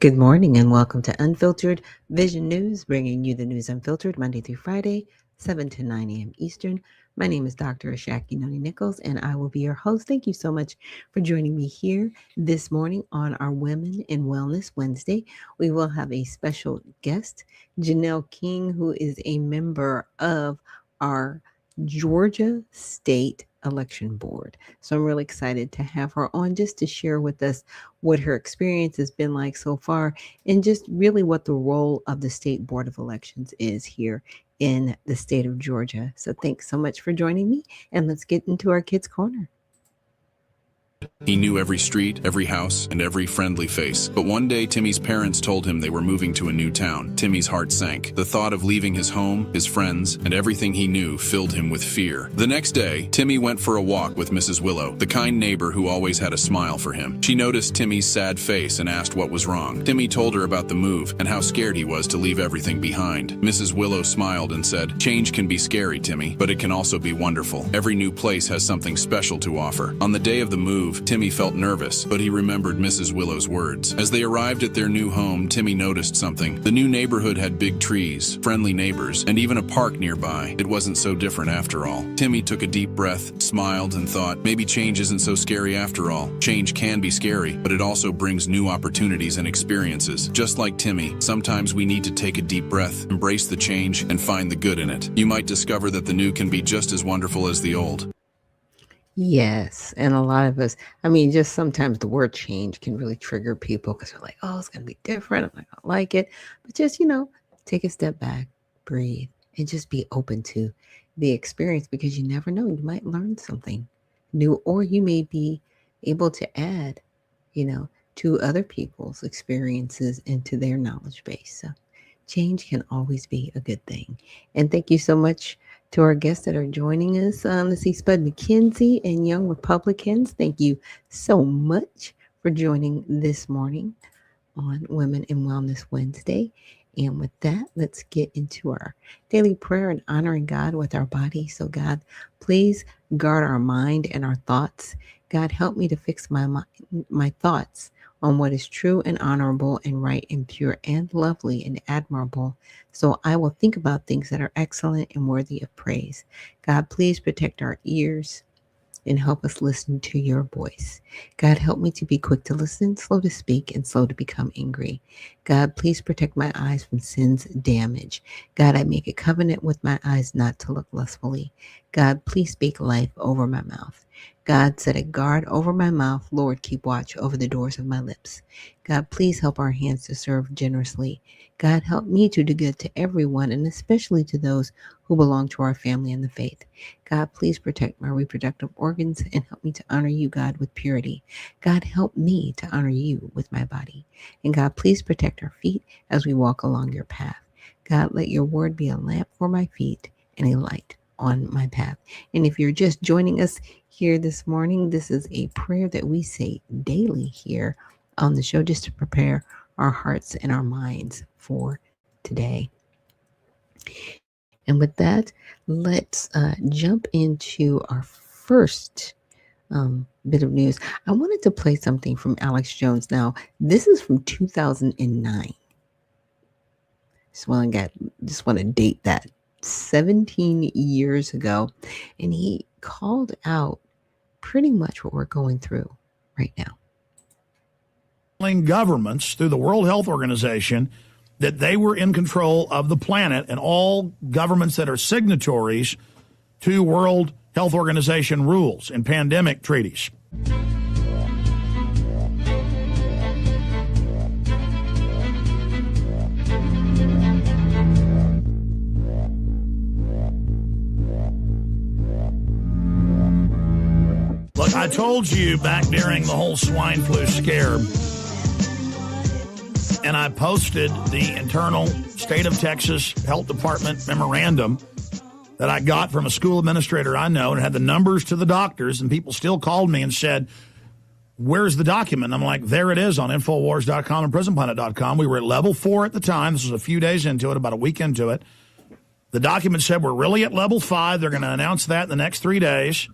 Good morning and welcome to Unfiltered Vision News, bringing you the news unfiltered Monday through Friday, 7 to 9 a.m. Eastern. My name is Dr. Ashaki Noni Nichols, and I will be your host. Thank you so much for joining me here this morning on our Women in Wellness Wednesday. We will have a special guest, Janelle King, who is a member of our Georgia State Election Board. So I'm really excited to have her on just to share with us what her experience has been like so far and just really what the role of the State Board of Elections is here in the state of Georgia. So thanks so much for joining me, and let's get into our Kids Corner. He knew every street, every house, and every friendly face. But one day, Timmy's parents told him they were moving to a new town. Timmy's heart sank. The thought of leaving his home, his friends, and everything he knew filled him with fear. The next day, Timmy went for a walk with Mrs. Willow, the kind neighbor who always had a smile for him. She noticed Timmy's sad face and asked what was wrong. Timmy told her about the move and how scared he was to leave everything behind. Mrs. Willow smiled and said, "Change can be scary, Timmy, but it can also be wonderful. Every new place has something special to offer." On the day of the move, Timmy felt nervous, but he remembered Mrs. Willow's words. As they arrived at their new home, Timmy noticed something. The new neighborhood had big trees, friendly neighbors, and even a park nearby. It wasn't so different after all. Timmy took a deep breath, smiled, and thought, maybe change isn't so scary after all. Change can be scary, but it also brings new opportunities and experiences. Just like Timmy, sometimes we need to take a deep breath, embrace the change, and find the good in it. You might discover that the new can be just as wonderful as the old. Yes, and a lot of us, just sometimes the word change can really trigger people because they're like, oh, it's going to be different. I'm not going to like it. But just, take a step back, breathe, and just be open to the experience because you never know. You might learn something new, or you may be able to add, to other people's experiences into their knowledge base. So change can always be a good thing. And thank you so much to our guests that are joining us. Let's see, Spud McKenzie and Young Republicans. Thank you so much for joining this morning on Women in Wellness Wednesday. And with that, let's get into our daily prayer and honoring God with our body. So God, please guard our mind and our thoughts. God, help me to fix my thoughts on what is true and honorable and right and pure and lovely and admirable. So I will think about things that are excellent and worthy of praise. God, please protect our ears and help us listen to your voice. God, help me to be quick to listen, slow to speak, and slow to become angry. God, please protect my eyes from sin's damage. God, I make a covenant with my eyes not to look lustfully. God, please speak life over my mouth. God, set a guard over my mouth. Lord, keep watch over the doors of my lips. God, please help our hands to serve generously. God, help me to do good to everyone, and especially to those who belong to our family in the faith. God, please protect my reproductive organs and help me to honor you, God, with purity. God, help me to honor you with my body. And God, please protect our feet as we walk along your path. God, let your word be a lamp for my feet and a light on my path. And if you're just joining us here this morning, this is a prayer that we say daily here on the show just to prepare our hearts and our minds for today. And with that, let's jump into our first bit of news. I wanted to play something from Alex Jones. Now, this is from 2009. Just want to date that. 17 years ago, and he called out pretty much what we're going through right now. Governments through the World Health Organization that they were in control of the planet, and all governments that are signatories to World Health Organization rules and pandemic treaties. Look, I told you back during the whole swine flu scare, and I posted the internal state of Texas Health Department memorandum that I got from a school administrator I know, and had the numbers to the doctors, and people still called me and said, where's the document? I'm like, there it is on Infowars.com and PrisonPlanet.com. We were at level 4 at the time. This was a few days into it, about a week into it. The document said we're really at level 5. They're going to announce that in the next 3 days.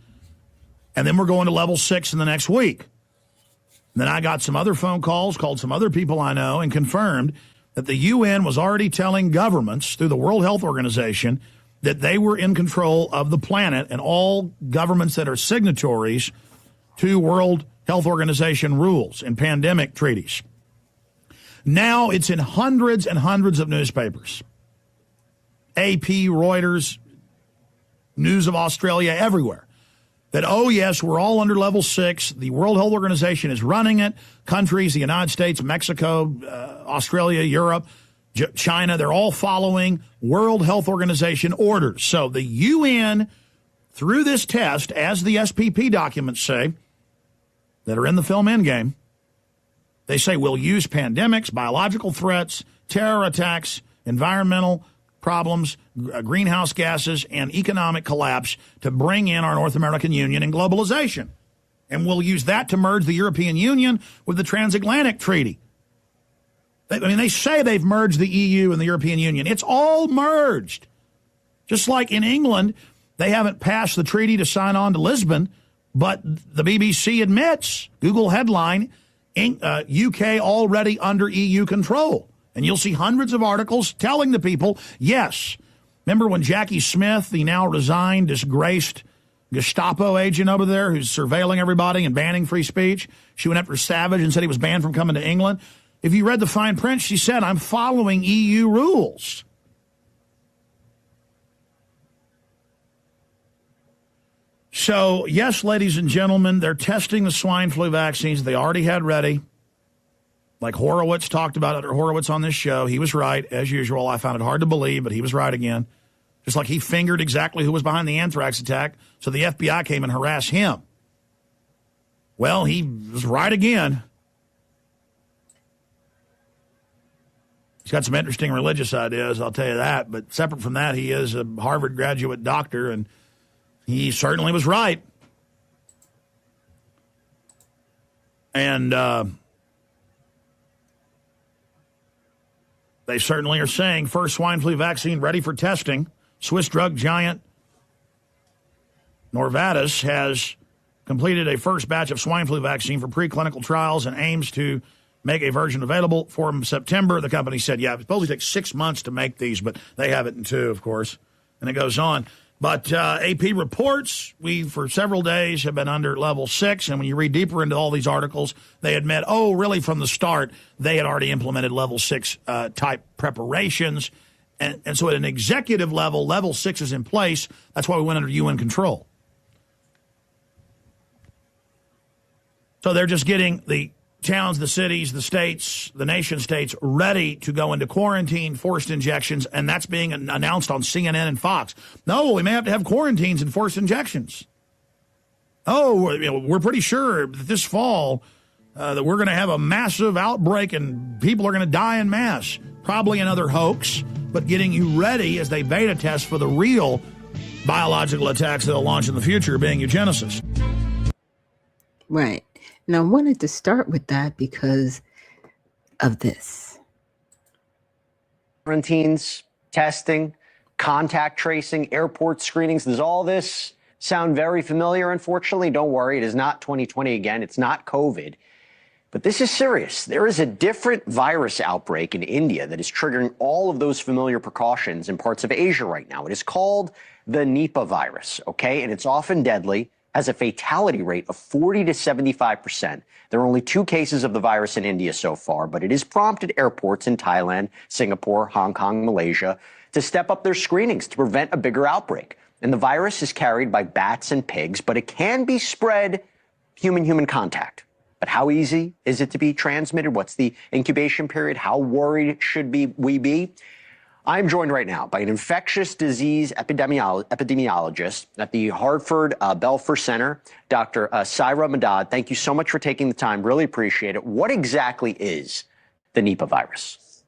And then we're going to level 6 in the next week. And then I got some other phone calls, called some other people I know, and confirmed that the UN was already telling governments through the World Health Organization that they were in control of the planet, and all governments that are signatories to World Health Organization rules and pandemic treaties. Now it's in hundreds and hundreds of newspapers. AP, Reuters, News of Australia, everywhere. That, oh, yes, we're all under level 6. The World Health Organization is running it. Countries, the United States, Mexico, Australia, Europe, China, they're all following World Health Organization orders. So the UN, through this test, as the SPP documents say, that are in the film Endgame, they say we'll use pandemics, biological threats, terror attacks, environmental problems, greenhouse gases, and economic collapse to bring in our North American Union and globalization. And we'll use that to merge the European Union with the Transatlantic Treaty. They say they've merged the EU and the European Union. It's all merged. Just like in England, they haven't passed the treaty to sign on to Lisbon, but the BBC admits, Google headline, UK already under EU control. And you'll see hundreds of articles telling the people, yes. Remember when Jackie Smith, the now resigned, disgraced Gestapo agent over there who's surveilling everybody and banning free speech? She went after Savage and said he was banned from coming to England. If you read the fine print, she said, I'm following EU rules. So, yes, ladies and gentlemen, they're testing the swine flu vaccines they already had ready. Like Horowitz talked about it, or Horowitz on this show. He was right, as usual. I found it hard to believe, but he was right again. Just like he fingered exactly who was behind the anthrax attack, so the FBI came and harassed him. Well, he was right again. He's got some interesting religious ideas, I'll tell you that. But separate from that, he is a Harvard graduate doctor, and he certainly was right. And they certainly are saying first swine flu vaccine ready for testing. Swiss drug giant Novartis has completed a first batch of swine flu vaccine for preclinical trials and aims to make a version available for September. The company said, yeah, it supposedly takes 6 months to make these, but they have it in 2, of course. And it goes on. But AP reports, we, for several days, have been under level 6. And when you read deeper into all these articles, they admit, oh, really, from the start, they had already implemented level 6 type preparations. And so at an executive level, level 6 is in place. That's why we went under UN control. So they're just getting the towns, the cities, the states, the nation states ready to go into quarantine, forced injections, and that's being announced on CNN and Fox. No, we may have to have quarantines and forced injections. Oh, we're pretty sure that this fall that we're going to have a massive outbreak and people are going to die en masse. Probably another hoax, but getting you ready as they beta test for the real biological attacks they'll launch in the future, being eugenesis. Right. And I wanted to start with that because of this. Quarantines, testing, contact tracing, airport screenings. Does all this sound very familiar? Unfortunately, don't worry. It is not 2020 again. It's not COVID. But this is serious. There is a different virus outbreak in India that is triggering all of those familiar precautions in parts of Asia right now. It is called the Nipah virus, okay? And it's often deadly. Has a fatality rate of 40 to 75%. There are only 2 cases of the virus in India so far, but it has prompted airports in Thailand, Singapore, Hong Kong, Malaysia to step up their screenings to prevent a bigger outbreak. And the virus is carried by bats and pigs, but it can be spread human-human contact. But how easy is it to be transmitted? What's the incubation period? How worried should we be? I'm joined right now by an infectious disease epidemiologist at the Hartford Belfer Center, Dr. Saira Madad. Thank you so much for taking the time. Really appreciate it. What exactly is the Nipah virus?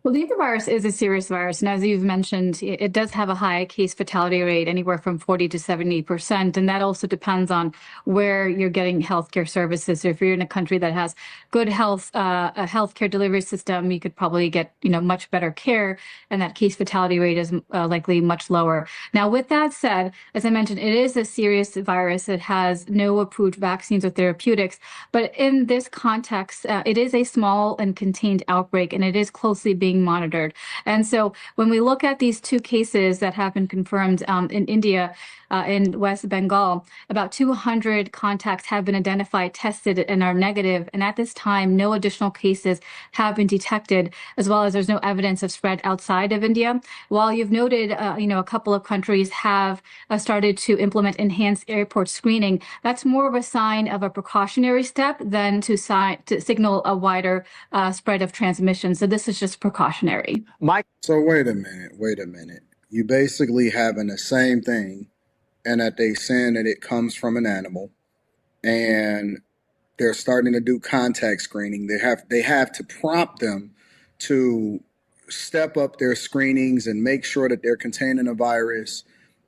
Well, the Nipah virus is a serious virus, and as you've mentioned, it does have a high case fatality rate, anywhere from 40 to 70%, and that also depends on where you're getting healthcare services. So if you're in a country that has good a healthcare delivery system, you could probably get much better care, and that case fatality rate is likely much lower. Now, with that said, as I mentioned, it is a serious virus. It has no approved vaccines or therapeutics, but in this context, it is a small and contained outbreak, and it is closely being monitored. And so when we look at these two cases that have been confirmed in India, in West Bengal, about 200 contacts have been identified, tested, and are negative. And at this time, no additional cases have been detected, as well as there's no evidence of spread outside of India. While you've noted, a couple of countries have started to implement enhanced airport screening, that's more of a sign of a precautionary step than to signal a wider spread of transmission. So this is just precautionary. So wait a minute. You basically having the same thing, and that they saying that it comes from an animal, and they're starting to do contact screening. They have to prompt them to step up their screenings and make sure that they're containing a virus,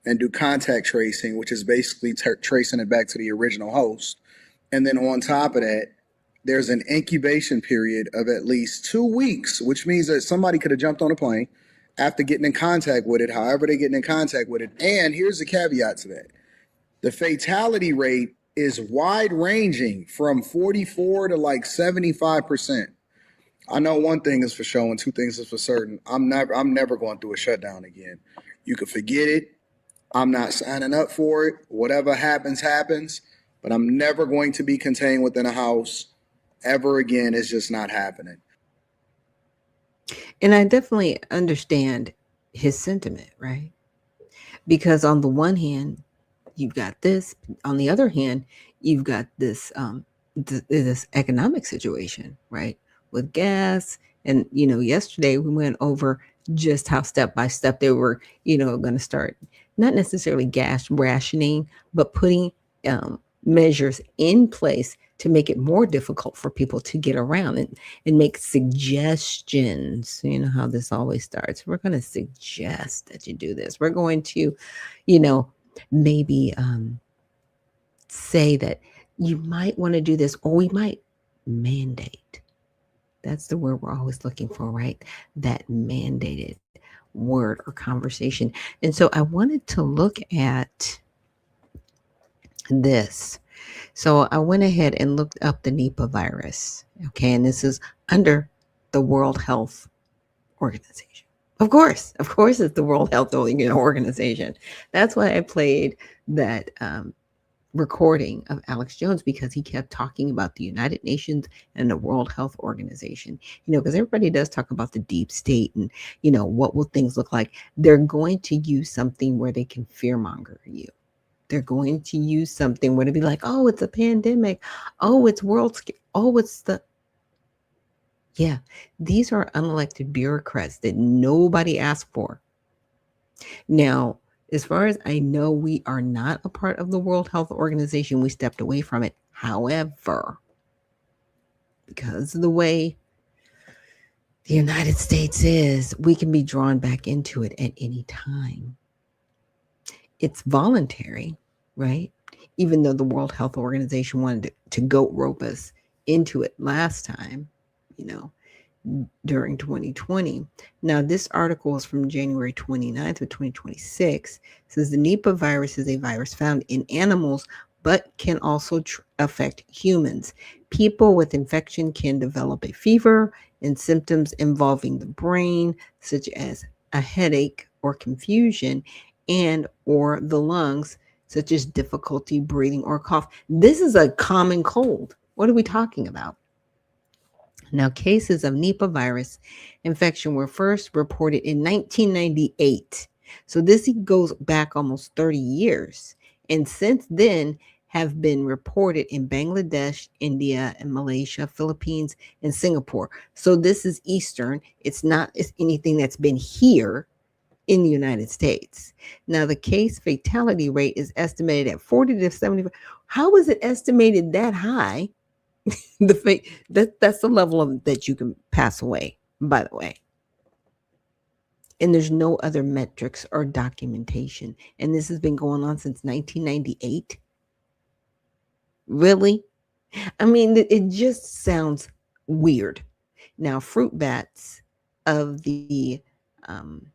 and do contact tracing, which is basically tracing it back to the original host. And then on top of that, there's an incubation period of at least 2 weeks, which means that somebody could have jumped on a plane after getting in contact with it, however they're getting in contact with it. And here's the caveat to that. The fatality rate is wide ranging from 44 to like 75%. I know one thing is for sure and two things is for certain. I'm never going through a shutdown again. You can forget it. I'm not signing up for it. Whatever happens, happens. But I'm never going to be contained within a house ever again. It's just not happening. And I definitely understand his sentiment, right? Because on the one hand, you've got this. On the other hand, you've got this this economic situation, right? With gas. And, yesterday we went over just how step by step they were, going to start not necessarily gas rationing, but putting measures in place to make it more difficult for people to get around and make suggestions. You know how this always starts. We're going to suggest that you do this. We're going to, maybe say that you might want to do this, or we might mandate. That's the word we're always looking for, right? That mandated word or conversation. And so I wanted to look at this. So I went ahead and looked up the Nipah virus. Okay. And this is under the World Health Organization. Of course, it's the World Health Organization. That's why I played that recording of Alex Jones, because he kept talking about the United Nations and the World Health Organization, because everybody does talk about the deep state and, what will things look like? They're going to use something where they can fearmonger you. They're going to use something where to be like, oh, it's a pandemic. Oh, it's yeah, these are unelected bureaucrats that nobody asked for. Now, as far as I know, we are not a part of the World Health Organization. We stepped away from it. However, because of the way the United States is, we can be drawn back into it at any time. It's voluntary, right? Even though the World Health Organization wanted to goat rope us into it last time, during 2020. Now, this article is from January 29th of 2026. It says the Nipah virus is a virus found in animals, but can also affect humans. People with infection can develop a fever and symptoms involving the brain, such as a headache or confusion, and or the lungs, such as difficulty breathing or cough. This is a common cold. What are we talking about? Now, cases of Nipah virus infection were first reported in 1998. So this goes back almost 30 years. And since then have been reported in Bangladesh, India, and Malaysia, Philippines, and Singapore. So this is Eastern. It's not anything that's been here in the United States. Now, the case fatality rate is estimated at 40 to 75. How is it estimated that high? That's the level of that you can pass away, by the way. And there's no other metrics or documentation. And this has been going on since 1998. Really? I mean, it just sounds weird. Now, fruit bats of the um,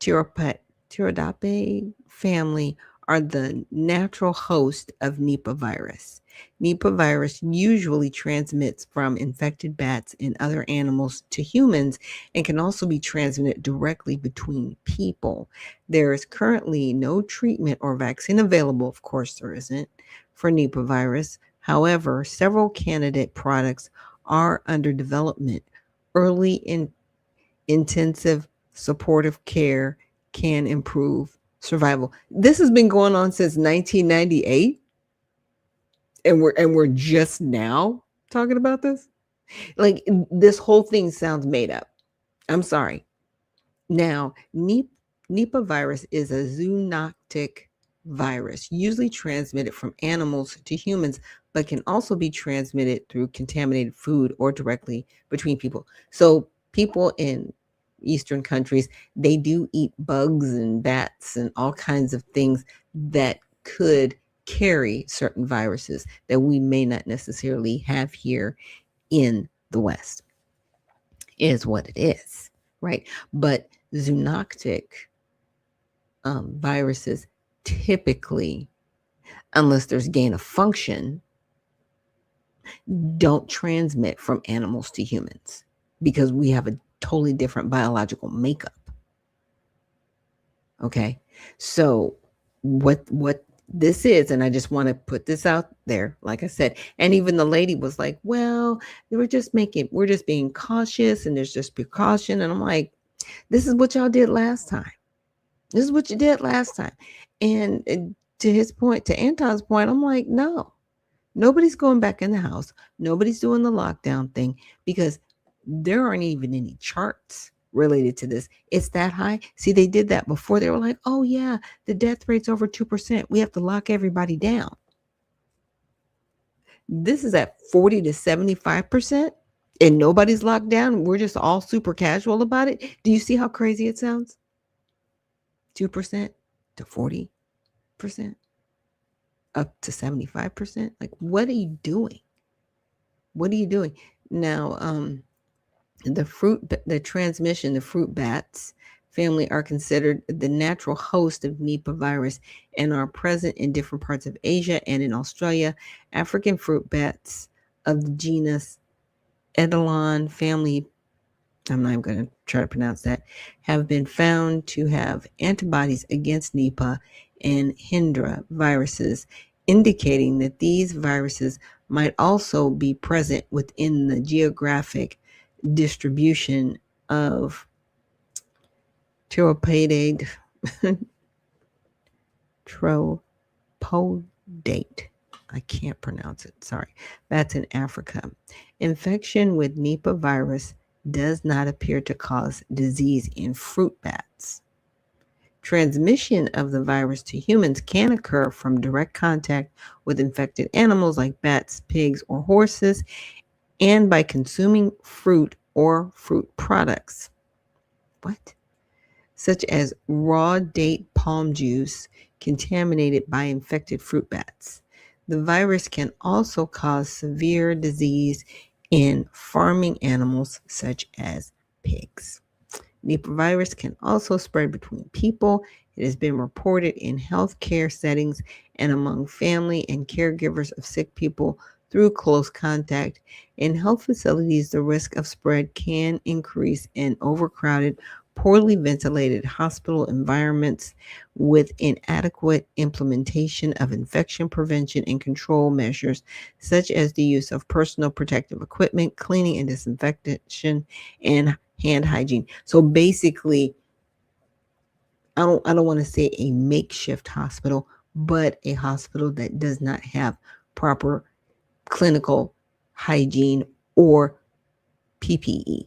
Pterodape family are the natural host of Nipah virus. Nipah virus usually transmits from infected bats and other animals to humans and can also be transmitted directly between people. There is currently no treatment or vaccine available, of course, there isn't, for Nipah virus. However, several candidate products are under development. Early in intensive supportive care can improve survival. This has been going on since 1998, and we're just now talking about this. Like, this whole thing sounds made up. I'm sorry. Now, Nipah virus is a zoonotic virus, usually transmitted from animals to humans, but can also be transmitted through contaminated food or directly between people. So people in Eastern countries, they do eat bugs and bats and all kinds of things that could carry certain viruses that we may not necessarily have here in the West, is what it is, right? But zoonotic viruses typically, unless there's gain of function, don't transmit from animals to humans because we have a totally different biological makeup. Okay, so what this is, and I just want to put this out there, like I said, and even the lady was like, well, we're just being cautious and there's just precaution. And I'm like, this is what y'all did last time. This is what you did last time. And to his point, to Anton's point, I'm like, no, nobody's going back in the house. Nobody's doing the lockdown thing because there aren't even any charts related to this. It's that high. See, they did that before. They were like, oh, yeah, the death rate's over 2%. We have to lock everybody down. This is at 40 to 75%, and nobody's locked down. We're just all super casual about it. Do you see how crazy it sounds? 2% to 40%, up to 75%. Like, what are you doing? What are you doing? Now, the fruit bats family are considered the natural host of Nipah virus and are present in different parts of Asia and in Australia. African fruit bats of the genus Edelon family, I'm not even going to try to pronounce that, have been found to have antibodies against Nipah and Hendra viruses, indicating that these viruses might also be present within the geographic distribution of Tropodate. I can't pronounce it. Sorry. That's in Africa. Infection with Nipah virus does not appear to cause disease in fruit bats. Transmission of the virus to humans can occur from direct contact with infected animals like bats, pigs, or horses, and by consuming fruit or fruit products. What? Such as raw date palm juice contaminated by infected fruit bats. The virus can also cause severe disease in farming animals such as pigs. Nipah virus can also spread between people. It has been reported in healthcare settings and among family and caregivers of sick people through close contact. In health facilities, the risk of spread can increase in overcrowded, poorly ventilated hospital environments with inadequate implementation of infection prevention and control measures, such as the use of personal protective equipment, cleaning and disinfection, and hand hygiene. So basically, I don't want to say a makeshift hospital, but a hospital that does not have proper clinical hygiene or PPE,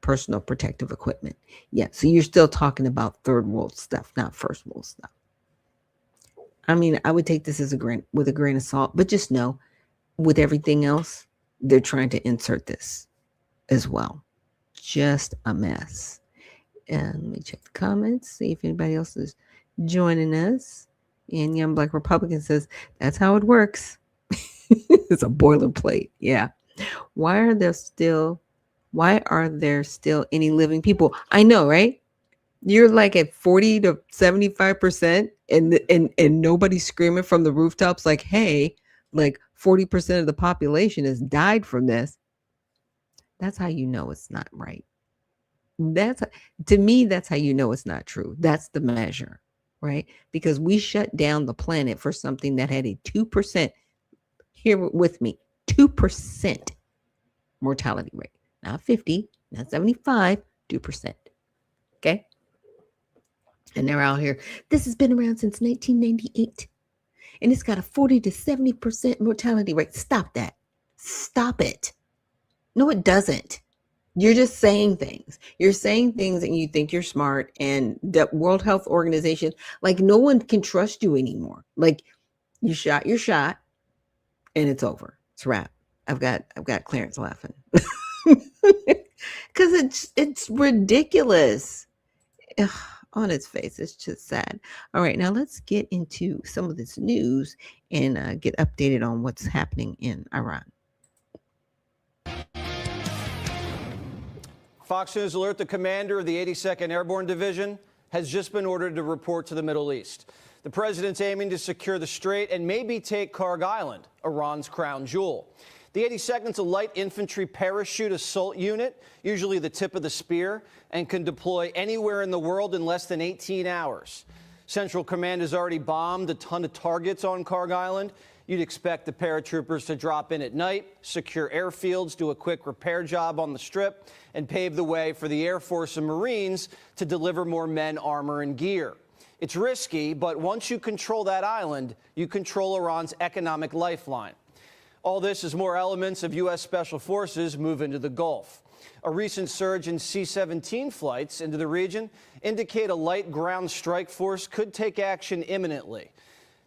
personal protective equipment. Yeah, so you're still talking about third world stuff, not first world stuff. I mean, I would take this with a grain of salt, but just know, with everything else, they're trying to insert this as well. Just a mess. And let me check the comments, see if anybody else is joining us. And Young Black Republican says, that's how it works. It's a boilerplate. Yeah. Why are there still any living people? I know, right? You're like at 40 to 75%, and nobody's screaming from the rooftops like, hey, like 40% of the population has died from this. That's how you know it's not right. To me, that's how you know it's not true. That's the measure, right? Because we shut down the planet for something that had a 2%, here with me, 2% mortality rate. Not 50, not 75, 2%. Okay? And they're out here. This has been around since 1998. And it's got a 40 to 70% mortality rate. Stop that. Stop it. No, it doesn't. You're just saying things. You're saying things and you think you're smart. And the World Health Organization, like, no one can trust you anymore. Like, you shot your shot and it's over. It's a wrap. I've got Clarence laughing. Because it's ridiculous. Ugh, on its face. It's just sad. All right, now let's get into some of this news and get updated on what's happening in Iran. Fox News alert: the commander of the 82nd Airborne Division has just been ordered to report to the Middle East. The president's aiming to secure the strait and maybe take Karg Island, Iran's crown jewel. The 82nd's a light infantry parachute assault unit, usually the tip of the spear, and can deploy anywhere in the world in less than 18 hours. Central Command has already bombed a ton of targets on Karg Island. You'd expect the paratroopers to drop in at night, secure airfields, do a quick repair job on the strip, and pave the way for the Air Force and Marines to deliver more men, armor, and gear. It's risky, but once you control that island, you control Iran's economic lifeline. All this as more elements of U.S. Special Forces move into the Gulf. A recent surge in C-17 flights into the region indicate a light ground strike force could take action imminently.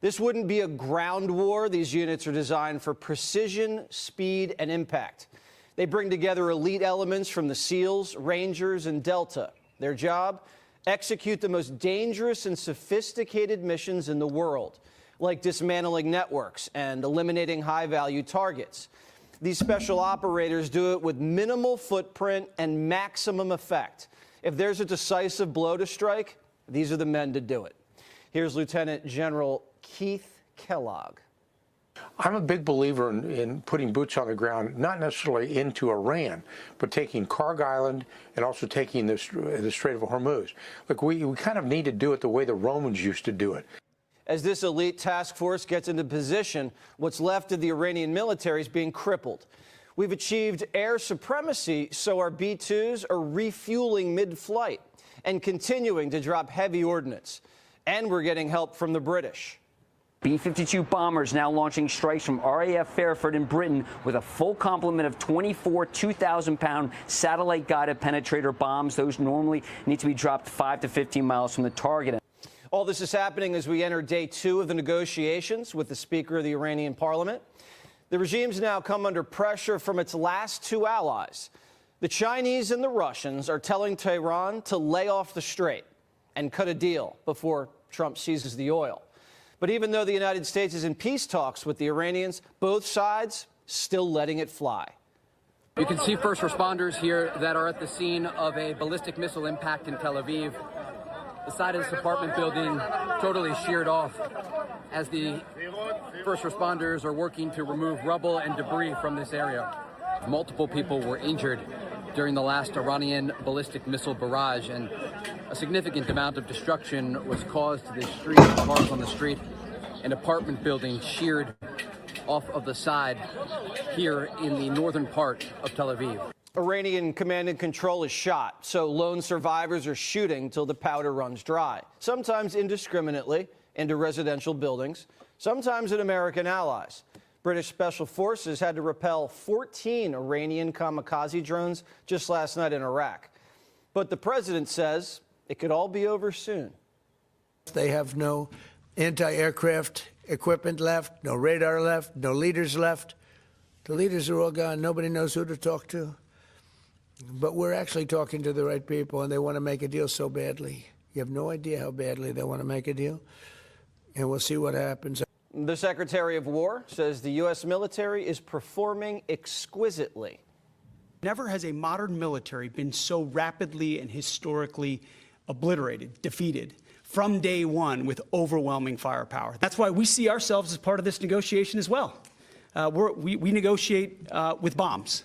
This wouldn't be a ground war. These units are designed for precision, speed, and impact. They bring together elite elements from the SEALs, Rangers, and Delta. Their job? Execute the most dangerous and sophisticated missions in the world, like dismantling networks and eliminating high-value targets. These special operators do it with minimal footprint and maximum effect. If there's a decisive blow to strike, these are the men to do it. Here's Lieutenant General Keith Kellogg. I'm a big believer in putting boots on the ground, not necessarily into Iran, but taking Karg Island and also taking the Strait of Hormuz. Look, we kind of need to do it the way the Romans used to do it. As this elite task force gets into position, what's left of the Iranian military is being crippled. We've achieved air supremacy, so our B-2s are refueling mid-flight and continuing to drop heavy ordnance. And we're getting help from the British. B-52 bombers now launching strikes from RAF Fairford in Britain with a full complement of 24 2,000-pound satellite-guided penetrator bombs. Those normally need to be dropped 5 to 15 miles from the target. All this is happening as we enter day 2 of the negotiations with the Speaker of the Iranian Parliament. The regime's now come under pressure from its last 2 allies. The Chinese and the Russians are telling Tehran to lay off the strait and cut a deal before Trump seizes the oil. But even though the United States is in peace talks with the Iranians, both sides still letting it fly. You can see first responders here that are at the scene of a ballistic missile impact in Tel Aviv. The side of this apartment building totally sheared off as the first responders are working to remove rubble and debris from this area. Multiple people were injured during the last Iranian ballistic missile barrage, and a significant amount of destruction was caused to the street, cars on the street. An apartment building sheared off of the side here in the northern part of Tel Aviv. Iranian command and control is shot, so lone survivors are shooting till the powder runs dry, sometimes indiscriminately into residential buildings, sometimes at American allies. British Special Forces had to repel 14 Iranian kamikaze drones just last night in Iraq. But the president says it could all be over soon. They have no anti-aircraft equipment left, no radar left, no leaders left. The leaders are all gone. Nobody knows who to talk to. But we're actually talking to the right people, and they want to make a deal so badly. You have no idea how badly they want to make a deal, and we'll see what happens. The Secretary of War says the U.S. military is performing exquisitely. Never has a modern military been so rapidly and historically obliterated, defeated, from day one with overwhelming firepower. That's why we see ourselves as part of this negotiation as well. We negotiate with bombs.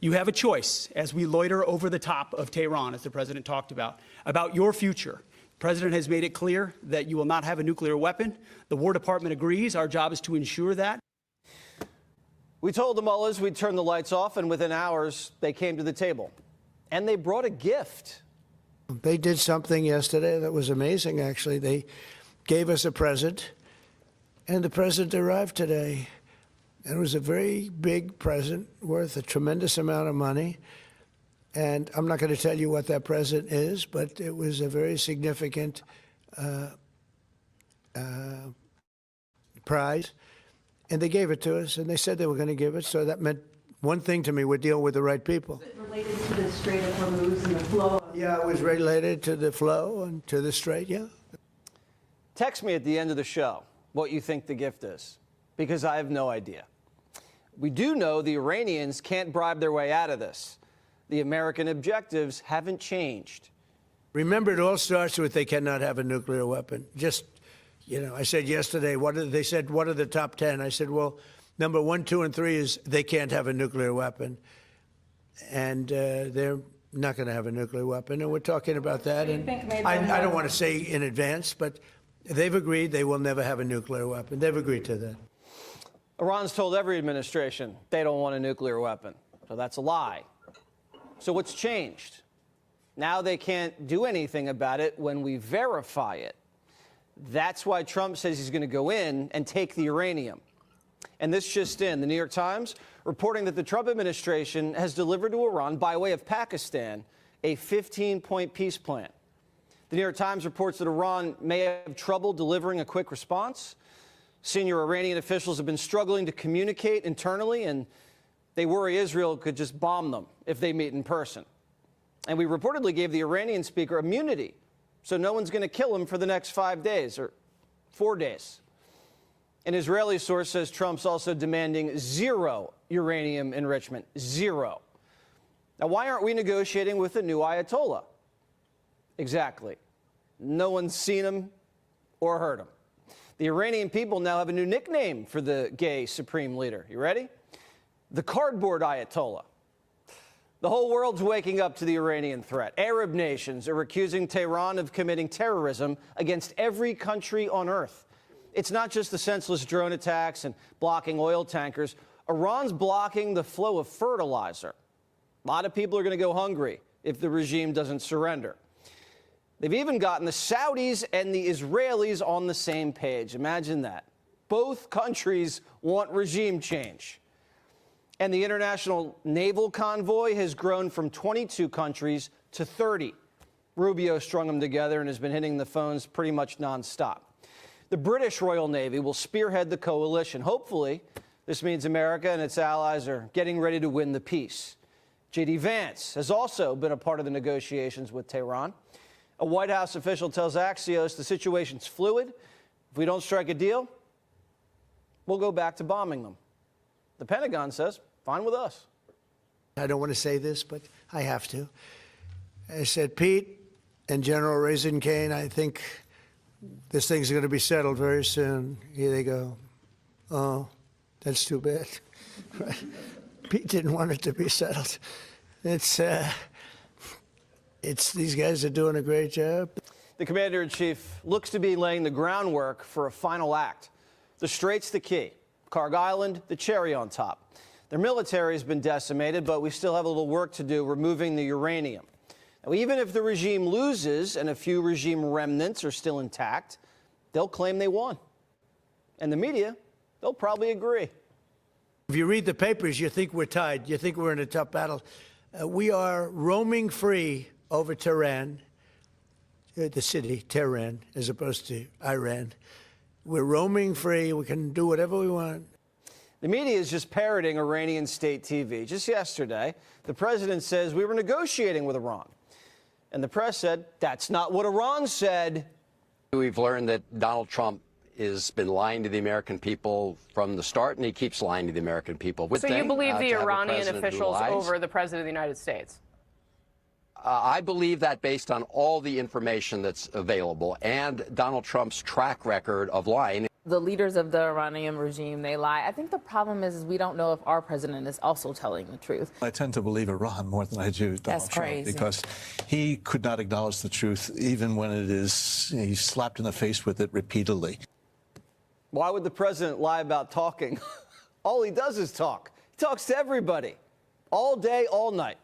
You have a choice as we loiter over the top of Tehran, as the president talked about your future. The president has made it clear that you will not have a nuclear weapon. The War Department agrees. Our job is to ensure that. We told the mullahs we'd turn the lights off, and within hours, they came to the table. And they brought a gift. They did something yesterday that was amazing, actually. They gave us a present, and the present arrived today. It was a very big present worth a tremendous amount of money. And I'm not going to tell you what that present is, but it was a very significant prize. And they gave it to us, and they said they were going to give it. So that meant one thing to me: we're dealing with the right people. Was it related to the Strait of Hormuz and the flow? Yeah, it was related to the flow and to the Strait, yeah. Text me at the end of the show what you think the gift is, because I have no idea. We do know the Iranians can't bribe their way out of this. The American objectives haven't changed. Remember, it all starts with they cannot have a nuclear weapon. Just, you know, I said yesterday, they said, what are the top 10? I said, well, number 1, 2, and 3 is they can't have a nuclear weapon. And they're not going to have a nuclear weapon. And we're talking about that. And I don't want to say in advance, but they've agreed they will never have a nuclear weapon. They've agreed to that. Iran's told every administration they don't want a nuclear weapon. So that's a lie. So what's changed? Now they can't do anything about it when we verify it. That's why Trump says he's going to go in and take the uranium. And this just in, the New York Times reporting that the Trump administration has delivered to Iran, by way of Pakistan, a 15-point peace plan. The New York Times reports that Iran may have trouble delivering a quick response. Senior Iranian officials have been struggling to communicate internally, and they worry Israel could just bomb them if they meet in person. And we reportedly gave the Iranian speaker immunity, so no one's going to kill him for the next 5 days or 4 days. An Israeli source says Trump's also demanding zero uranium enrichment. Zero. Now, why aren't we negotiating with a new Ayatollah? Exactly. No one's seen him or heard him. The Iranian people now have a new nickname for the gay supreme leader. You ready? The cardboard Ayatollah. The whole world's waking up to the Iranian threat. Arab nations are accusing Tehran of committing terrorism against every country on earth. It's not just the senseless drone attacks and blocking oil tankers. Iran's blocking the flow of fertilizer. A lot of people are going to go hungry if the regime doesn't surrender. They've even gotten the Saudis and the Israelis on the same page. Imagine that. Both countries want regime change. And the international naval convoy has grown from 22 countries to 30. Rubio strung them together and has been hitting the phones pretty much nonstop. The British Royal Navy will spearhead the coalition. Hopefully, this means America and its allies are getting ready to win the peace. J.D. Vance has also been a part of the negotiations with Tehran. A White House official tells Axios the situation's fluid. If we don't strike a deal, we'll go back to bombing them. The Pentagon says, fine with us. I don't want to say this, but I have to. I said, Pete and General Raisin Kane, I think this thing's going to be settled very soon. Here they go. Oh, that's too bad. Pete didn't want it to be settled. These guys are doing a great job. The commander-in-chief looks to be laying the groundwork for a final act. The Strait's the key. Karg Island, the cherry on top. Their military has been decimated, but we still have a little work to do removing the uranium. Now, even if the regime loses and a few regime remnants are still intact, they'll claim they won. And the media, they'll probably agree. If you read the papers, you think we're tied. You think we're in a tough battle. We are roaming free over Tehran, the city, Tehran, as opposed to Iran. We're roaming free. We can do whatever we want. The media is just parroting Iranian state TV. Just yesterday, the president says we were negotiating with Iran. And the press said, that's not what Iran said. We've learned that Donald Trump has been lying to the American people from the start, and he keeps lying to the American people. So you believe the Iranian officials over the president of the United States? I believe that based on all the information that's available and Donald Trump's track record of lying. The leaders of the Iranian regime, they lie. I think the problem is we don't know if our president is also telling the truth. I tend to believe Iran more than I do Donald Trump, because he could not acknowledge the truth even when it is, he's slapped in the face with it repeatedly. Why would the president lie about talking? All he does is talk. He talks to everybody, all day, all night.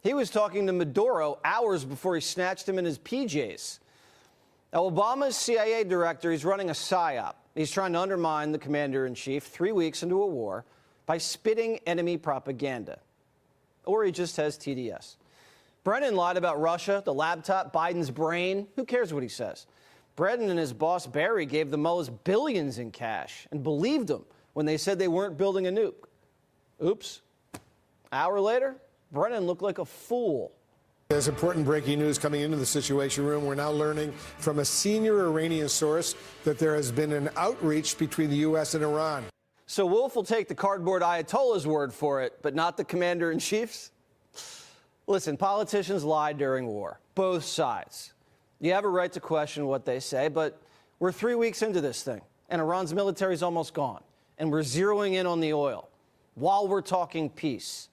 He was talking to Maduro hours before he snatched him in his PJs. Now, Obama's CIA director, he's running a psyop. He's trying to undermine the commander-in-chief 3 weeks into a war by spitting enemy propaganda. Or he just has TDS. Brennan lied about Russia, the laptop, Biden's brain. Who cares what he says? Brennan and his boss, Barry, gave the mullahs billions in cash and believed them when they said they weren't building a nuke. Oops. Hour later, Brennan looked like a fool. There's important breaking news coming into the Situation Room. We're now learning from a senior Iranian source that there has been an outreach between the U.S. and Iran. So Wolf will take the cardboard Ayatollah's word for it, but not the commander-in-chief's? Listen, politicians lie during war, both sides. You have a right to question what they say, but we're 3 weeks into this thing, and Iran's military is almost gone, and we're zeroing in on the oil while we're talking peace.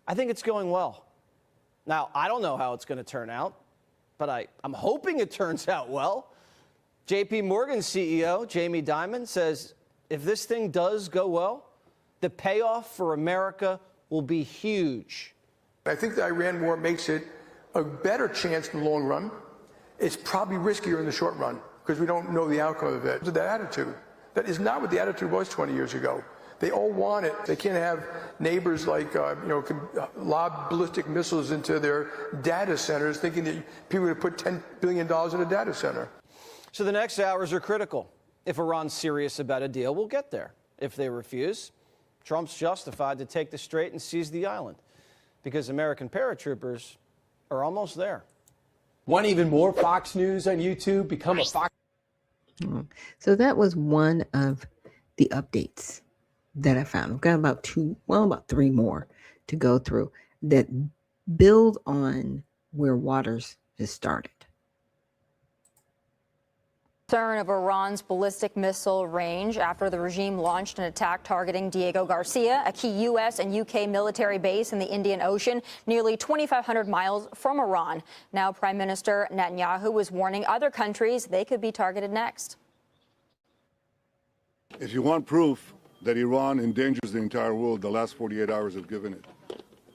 I think it's going well. Now, I don't know how it's going to turn out, but I'm hoping it turns out well. JP Morgan's CEO, Jamie Dimon, says if this thing does go well, the payoff for America will be huge. I think the Iran war makes it a better chance in the long run. It's probably riskier in the short run because we don't know the outcome of it. That attitude, that is not what the attitude was 20 years ago. They all want it. They can't have neighbors like, can lob ballistic missiles into their data centers thinking that people are going to put $10 billion in a data center. So the next hours are critical. If Iran's serious about a deal, we'll get there. If they refuse, Trump's justified to take the strait and seize the island because American paratroopers are almost there. Want even more Fox News on YouTube? Become a Fox. So that was one of the updates that I found. I've got about three more to go through that build on where Waters has started. Concern of Iran's ballistic missile range after the regime launched an attack targeting Diego Garcia, a key U.S. and U.K. military base in the Indian Ocean, nearly 2,500 miles from Iran. Now Prime Minister Netanyahu is warning other countries they could be targeted next. If you want proof that Iran endangers the entire world, the last 48 hours have given it.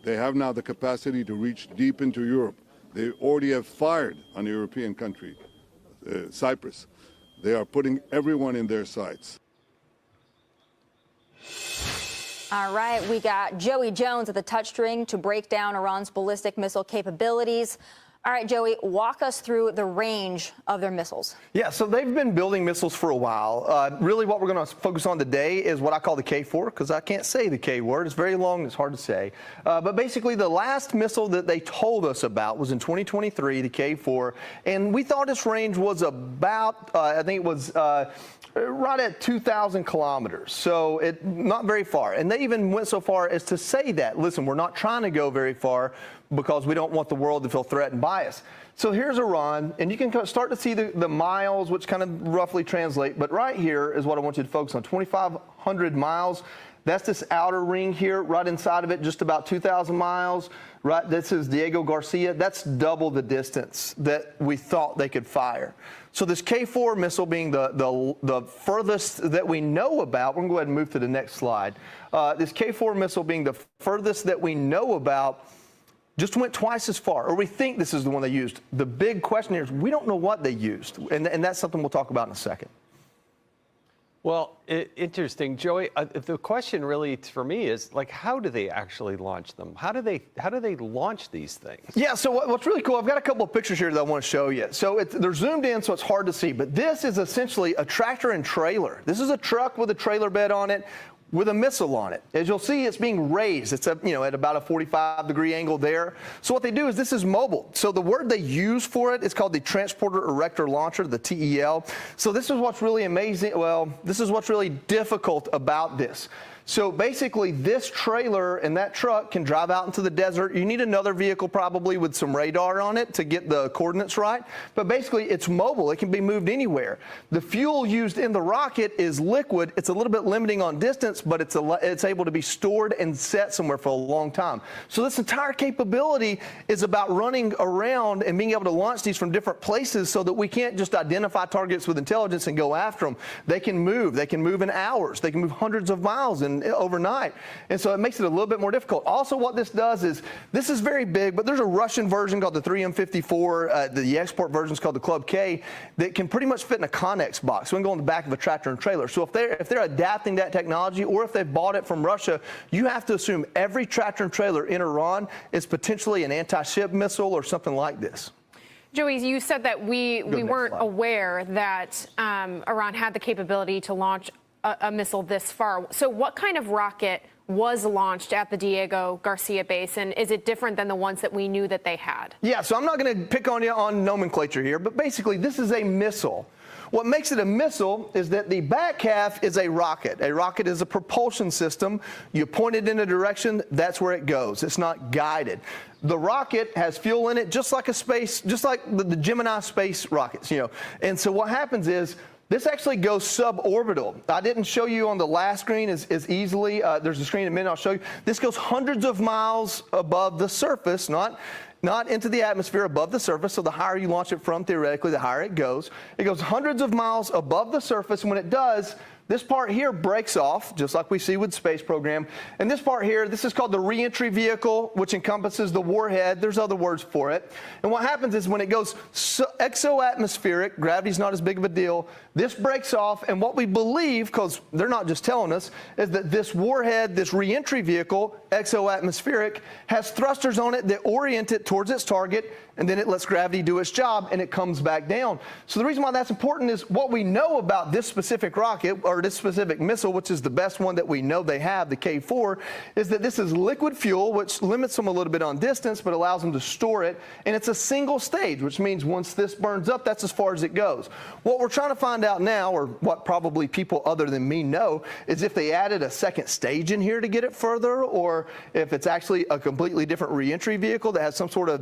They have now the capacity to reach deep into Europe. They already have fired on a European country, Cyprus. They are putting everyone in their sights. All right, we got Joey Jones at the touchstring to break down Iran's ballistic missile capabilities. All right, Joey, walk us through the range of their missiles. Yeah, so they've been building missiles for a while. Really what we're going to focus on today is what I call the K4, because I can't say the K word. It's very long and it's hard to say. But basically, the last missile that they told us about was in 2023, the K4. And we thought its range was about, I think it was right at 2,000 kilometers. So not very far. And they even went so far as to say that, listen, we're not trying to go very far because we don't want the world to feel threatened by us. So here's Iran, and you can start to see the miles, which kind of roughly translate. But right here is what I want you to focus on, 2,500 miles. That's this outer ring here, right inside of it, just about 2,000 miles. Right, this is Diego Garcia. That's double the distance that we thought they could fire. So this K4 missile being the furthest that we know about, we're going to go ahead and move to the next slide. This K4 missile being the furthest that we know about, just went twice as far, or we think this is the one they used. The big question here is we don't know what they used, and that's something we'll talk about in a second. Well, interesting, Joey. The question really for me is, like, how do they actually launch them? How do they launch these things? Yeah, so what's really cool, I've got a couple of pictures here that I want to show you. So they're zoomed in, so it's hard to see, but this is essentially a tractor and trailer. This is a truck with a trailer bed on it. with a missile on it. As you'll see, it's being raised. It's at about a 45-degree angle there. So what they do is this is mobile. So the word they use for it is called the Transporter Erector Launcher, the TEL. So this is what's really amazing. Well, this is what's really difficult about this. So basically, this trailer and that truck can drive out into the desert. You need another vehicle probably with some radar on it to get the coordinates right. But basically, it's mobile. It can be moved anywhere. The fuel used in the rocket is liquid. It's a little bit limiting on distance, but it's able to be stored and set somewhere for a long time. So this entire capability is about running around and being able to launch these from different places so that we can't just identify targets with intelligence and go after them. They can move. They can move in hours. They can move hundreds of miles overnight. And so it makes it a little bit more difficult. Also, what this does is, this is very big, but there's a Russian version called the 3M54. The export version is called the Club K that can pretty much fit in a Connex box. So it can go in the back of a tractor and trailer. So if they're adapting that technology, or if they've bought it from Russia, you have to assume every tractor and trailer in Iran is potentially an anti-ship missile or something like this. Joey, you said that we weren't aware that Iran had the capability to launch a missile this far. So what kind of rocket was launched at the Diego Garcia base, and is it different than the ones that we knew that they had? Yeah, so I'm not going to pick on you on nomenclature here, but basically this is a missile. What makes it a missile is that the back half is a rocket. A rocket is a propulsion system. You point it in a direction, that's where it goes. It's not guided. The rocket has fuel in it, just like the Gemini space rockets, And so what happens is, this actually goes suborbital. I didn't show you on the last screen as easily. There's a screen in a minute I'll show you. This goes hundreds of miles above the surface, not into the atmosphere, above the surface. So the higher you launch it from, theoretically, the higher it goes. It goes hundreds of miles above the surface. And when it does, this part here breaks off, just like we see with the space program. And this part here, this is called the reentry vehicle, which encompasses the warhead. There's other words for it. And what happens is when it goes exoatmospheric, gravity's not as big of a deal, this breaks off. And what we believe, because they're not just telling us, is that this warhead, this reentry vehicle, exoatmospheric, has thrusters on it that orient it towards its target, and then it lets gravity do its job, and it comes back down. So the reason why that's important is what we know about this specific rocket, or this specific missile, which is the best one that we know they have, the K4, is that this is liquid fuel, which limits them a little bit on distance, but allows them to store it. And it's a single stage, which means once this burns up, that's as far as it goes. What we're trying to find out now, or what probably people other than me know, is if they added a second stage in here to get it further, or if it's actually a completely different reentry vehicle that has some sort of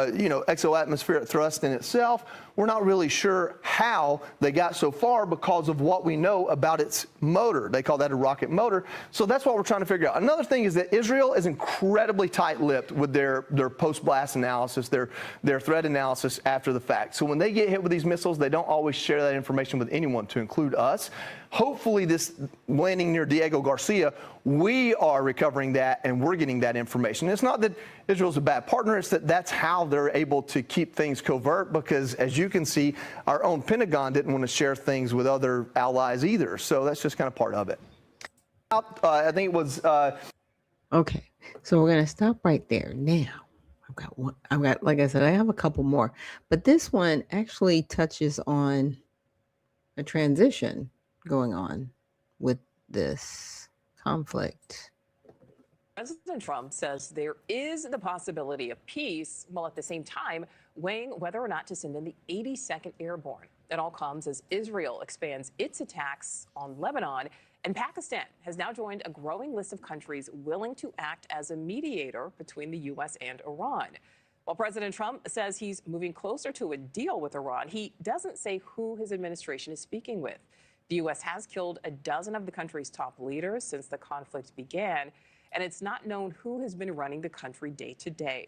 exoatmospheric thrust in itself. We're not really sure how they got so far because of what we know about its motor. They call that a rocket motor. So that's what we're trying to figure out. Another thing is that Israel is incredibly tight-lipped with their post-blast analysis, their threat analysis after the fact. So when they get hit with these missiles, they don't always share that information with anyone, to include us. Hopefully this landing near Diego Garcia, we are recovering that and we're getting that information. It's not that Israel's a bad partner, it's that that's how they're able to keep things covert, because as you can see, our own Pentagon didn't want to share things with other allies either. So that's just kind of part of it. I think it was... Okay, so we're going to stop right there. Now, I've got, like I said, I have a couple more, but this one actually touches on a transition going on with this conflict. President Trump says there is the possibility of peace, while at the same time weighing whether or not to send in the 82nd Airborne. It all comes as Israel expands its attacks on Lebanon, and Pakistan has now joined a growing list of countries willing to act as a mediator between the U.S. and Iran. While President Trump says he's moving closer to a deal with Iran, he doesn't say who his administration is speaking with. The U.S. has killed a dozen of the country's top leaders since the conflict began, and it's not known who has been running the country day to day.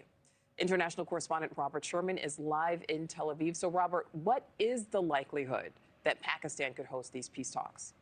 International correspondent Robert Sherman is live in Tel Aviv. So, Robert, what is the likelihood that Pakistan could host these peace talks?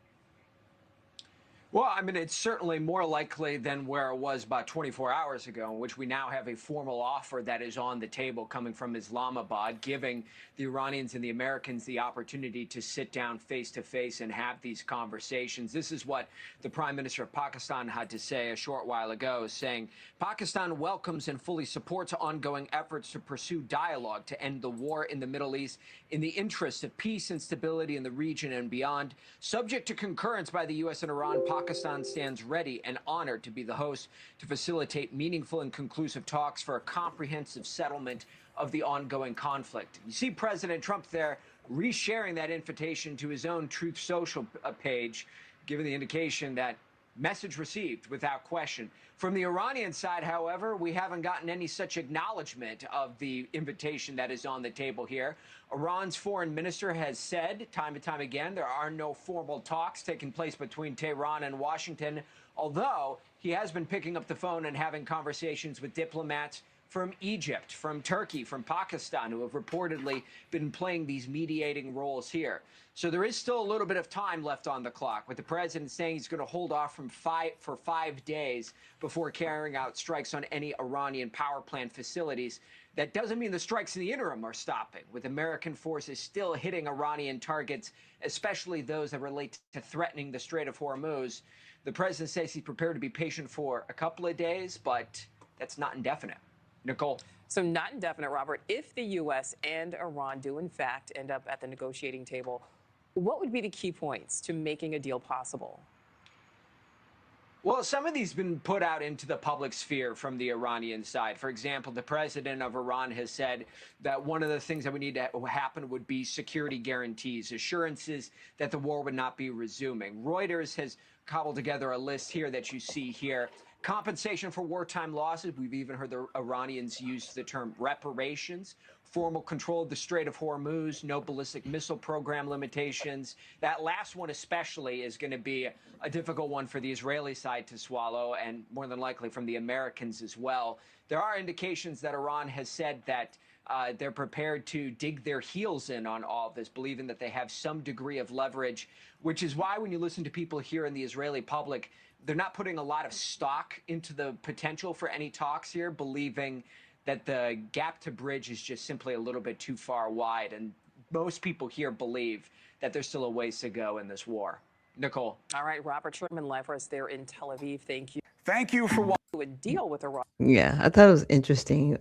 Well, I mean, it's certainly more likely than where it was about 24 hours ago, in which we now have a formal offer that is on the table coming from Islamabad, giving the Iranians and the Americans the opportunity to sit down face to face and have these conversations. This is what the Prime Minister of Pakistan had to say a short while ago, saying Pakistan welcomes and fully supports ongoing efforts to pursue dialogue to end the war in the Middle East in the interest of peace and stability in the region and beyond. Subject to concurrence by the U.S. and Iran, Pakistan stands ready and honored to be the host to facilitate meaningful and conclusive talks for a comprehensive settlement of the ongoing conflict. You see President Trump there resharing that invitation to his own Truth Social page, giving the indication that message received without question. From the Iranian side, however, we haven't gotten any such acknowledgement of the invitation that is on the table here. Iran's foreign minister has said time and time again there are no formal talks taking place between Tehran and Washington, although he has been picking up the phone and having conversations with diplomats from Egypt, from Turkey, from Pakistan, who have reportedly been playing these mediating roles here. So there is still a little bit of time left on the clock, with the president saying he's going to hold off for 5 days before carrying out strikes on any Iranian power plant facilities. That doesn't mean the strikes in the interim are stopping, with American forces still hitting Iranian targets, especially those that relate to threatening the Strait of Hormuz. The president says he's prepared to be patient for a couple of days, but that's not indefinite. Nicole. So not indefinite, Robert. If the U.S. and Iran do, in fact, end up at the negotiating table, what would be the key points to making a deal possible? Well, some of these have been put out into the public sphere from the Iranian side. For example, the president of Iran has said that one of the things that would need to happen would be security guarantees, assurances that the war would not be resuming. Reuters has cobbled together a list here that you see here. Compensation for wartime losses. We've even heard the Iranians use the term reparations. Formal control of the Strait of Hormuz. No ballistic missile program limitations. That last one especially is going to be a difficult one for the Israeli side to swallow, and more than likely from the Americans as well. There are indications that Iran has said that they're prepared to dig their heels in on all of this, believing that they have some degree of leverage, which is why when you listen to people here in the Israeli public, they're not putting a lot of stock into the potential for any talks here, believing that the gap to bridge is just simply a little bit too far wide. And most people here believe that there's still a ways to go in this war. Nicole. All right, Robert Sherman live for us there in Tel Aviv. Thank you. Thank you for a deal with Iran. Yeah, I thought it was interesting,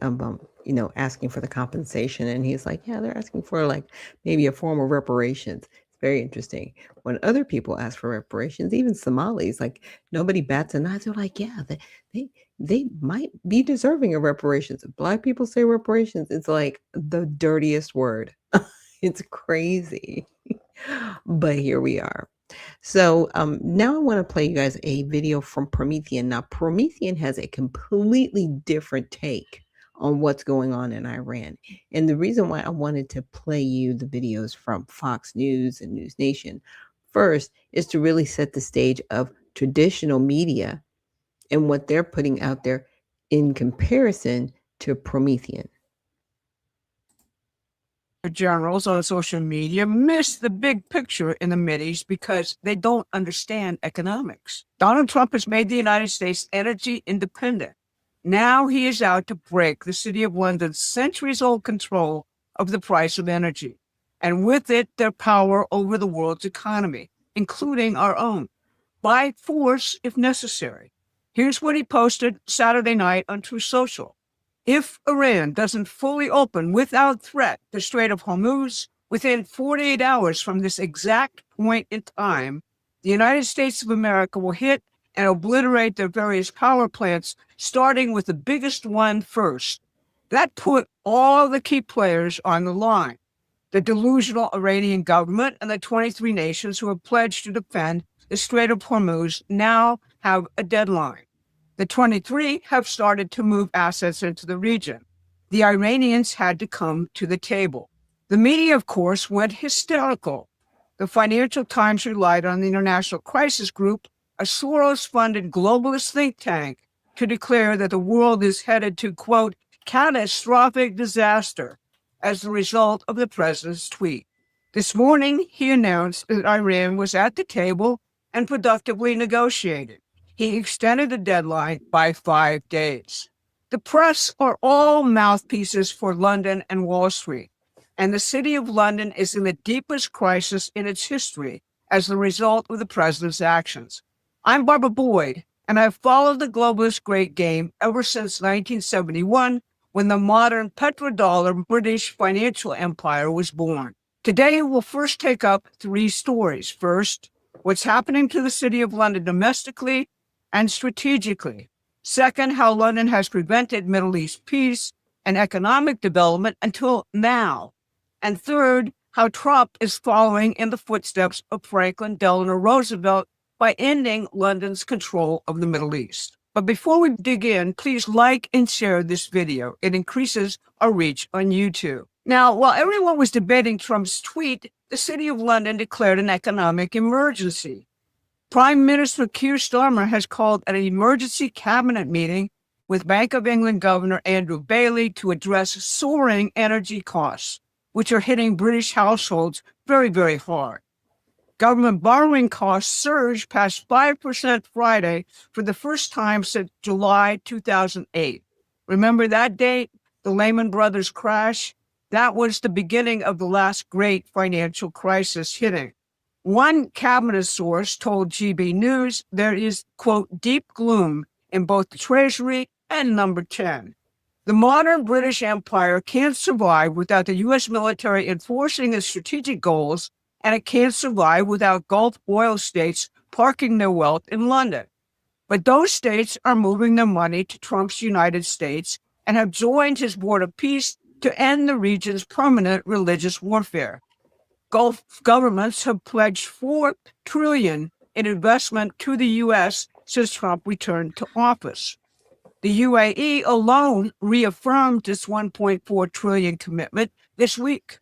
asking for the compensation. And he's like, yeah, they're asking for like maybe a form of reparations. It's very interesting. When other people ask for reparations, even Somalis, like nobody bats an eye. They're like, yeah, they might be deserving of reparations. If Black people say reparations, it's like the dirtiest word. It's crazy. But here we are. So now I want to play you guys a video from Promethean. Now, Promethean has a completely different take on what's going on in Iran. And the reason why I wanted to play you the videos from Fox News and News Nation first is to really set the stage of traditional media and what they're putting out there in comparison to Promethean. Generals on social media miss the big picture in the Mideast because they don't understand economics. Donald Trump has made the United States energy independent. Now he is out to break the City of London's centuries-old control of the price of energy, and with it, their power over the world's economy, including our own, by force if necessary. Here's what he posted Saturday night on Truth Social. If Iran doesn't fully open without threat the Strait of Hormuz within 48 hours from this exact point in time, the United States of America will hit and obliterate their various power plants, starting with the biggest one first. That put all the key players on the line. The delusional Iranian government and the 23 nations who have pledged to defend the Strait of Hormuz now have a deadline. The 23 have started to move assets into the region. The Iranians had to come to the table. The media, of course, went hysterical. The Financial Times relied on the International Crisis Group, a Soros-funded globalist think tank, to declare that the world is headed to, quote, catastrophic disaster as a result of the president's tweet. This morning, he announced that Iran was at the table and productively negotiated. He extended the deadline by 5 days. The press are all mouthpieces for London and Wall Street, and the City of London is in the deepest crisis in its history as a result of the president's actions. I'm Barbara Boyd, and I've followed the globalist great game ever since 1971, when the modern petrodollar British financial empire was born. Today, we'll first take up 3 stories. First, what's happening to the City of London domestically and strategically. Second, how London has prevented Middle East peace and economic development until now. And third, how Trump is following in the footsteps of Franklin Delano Roosevelt by ending London's control of the Middle East. But before we dig in, please like and share this video. It increases our reach on YouTube. Now, while everyone was debating Trump's tweet, the City of London declared an economic emergency. Prime Minister Keir Starmer has called an emergency cabinet meeting with Bank of England Governor Andrew Bailey to address soaring energy costs, which are hitting British households very, very hard. Government borrowing costs surged past 5% Friday for the first time since July 2008. Remember that date, the Lehman Brothers crash? That was the beginning of the last great financial crisis hitting. One cabinet source told GB News there is, quote, deep gloom in both the Treasury and Number 10. The modern British Empire can't survive without the U.S. military enforcing its strategic goals, and it can't survive without Gulf oil states parking their wealth in London. But those states are moving their money to Trump's United States and have joined his Board of Peace to end the region's permanent religious warfare. Gulf governments have pledged $4 trillion in investment to the U.S. since Trump returned to office. The UAE alone reaffirmed its $1.4 trillion commitment this week.